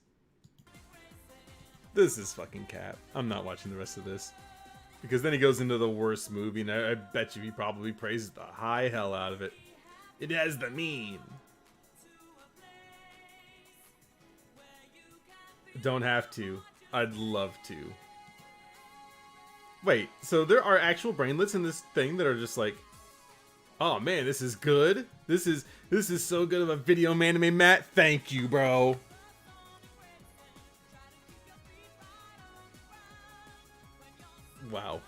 This is fucking cap. I'm not watching the rest of this. Because then he goes into the worst movie, and I bet you he probably praises the high hell out of it. It has the meme. Don't have to. I'd love to. Wait, so there are actual brainlets in this thing that are just like, oh man, this is good. This is so good of a video, Anime Matt. Thank you, bro. Wow.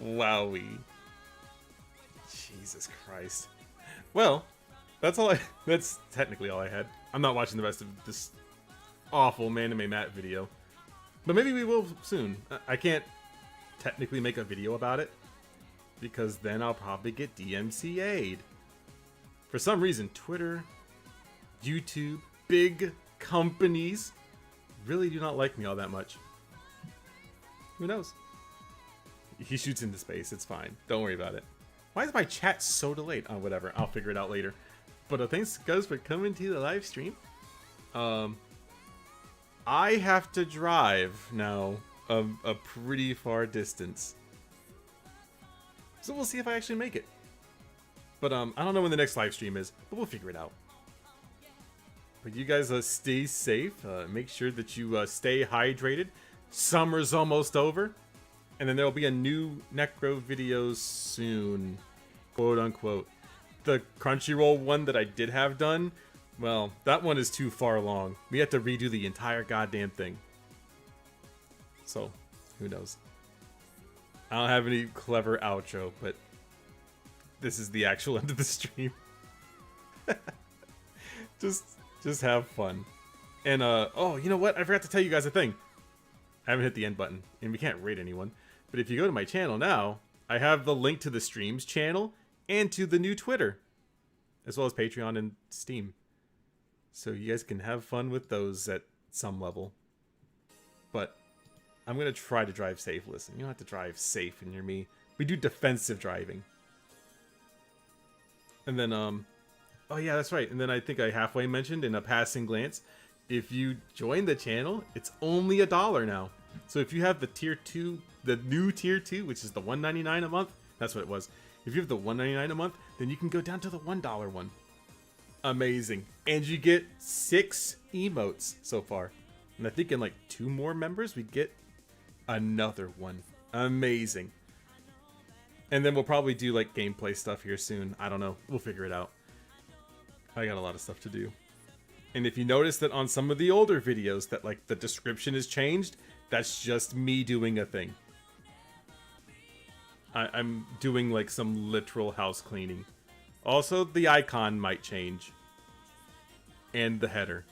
Wowie. Jesus Christ. Well, that's technically all I had. I'm not watching the rest of this awful Anime Matt video. But maybe we will soon. I can't technically make a video about it, because then I'll probably get DMCA'd. For some reason, Twitter, YouTube, big companies really do not like me all that much. Who knows? He shoots into space. It's fine. Don't worry about it. Why is my chat so delayed? Oh, whatever. I'll figure it out later. But thanks, guys, for coming to the live stream. I have to drive now a pretty far distance. So we'll see if I actually make it. But I don't know when the next live stream is, but we'll figure it out. But you guys stay safe. Make sure that you stay hydrated. Summer's almost over. And then there'll be a new NECRO video soon. Quote unquote. The Crunchyroll one that I did have done, well, that one is too far along. We have to redo the entire goddamn thing. So, who knows? I don't have any clever outro, but this is the actual end of the stream. Just Just have fun. And oh, you know what? I forgot to tell you guys a thing. I haven't hit the end button, and we can't rate anyone. But if you go to my channel now, I have the link to the streams channel and to the new Twitter, as well as Patreon and Steam. So you guys can have fun with those at some level. But I'm going to try to drive safe. Listen, you don't have to drive safe when you're me. We do defensive driving. And then, oh yeah, that's right. And then I think I halfway mentioned in a passing glance, if you join the channel, it's only $1 now. So if you have the tier 2, the new tier 2, which is the $1.99 a month, that's what it was. If you have the $1.99 a month, then you can go down to the $1 one. Amazing. And you get 6 emotes so far. And I think in like 2 more members, we get another one. Amazing. And then we'll probably do like gameplay stuff here soon. I don't know. We'll figure it out. I got a lot of stuff to do. And if you notice that on some of the older videos that like the description is changed, that's just me doing a thing. I'm doing like some literal house cleaning. Also, the icon might change. And the header.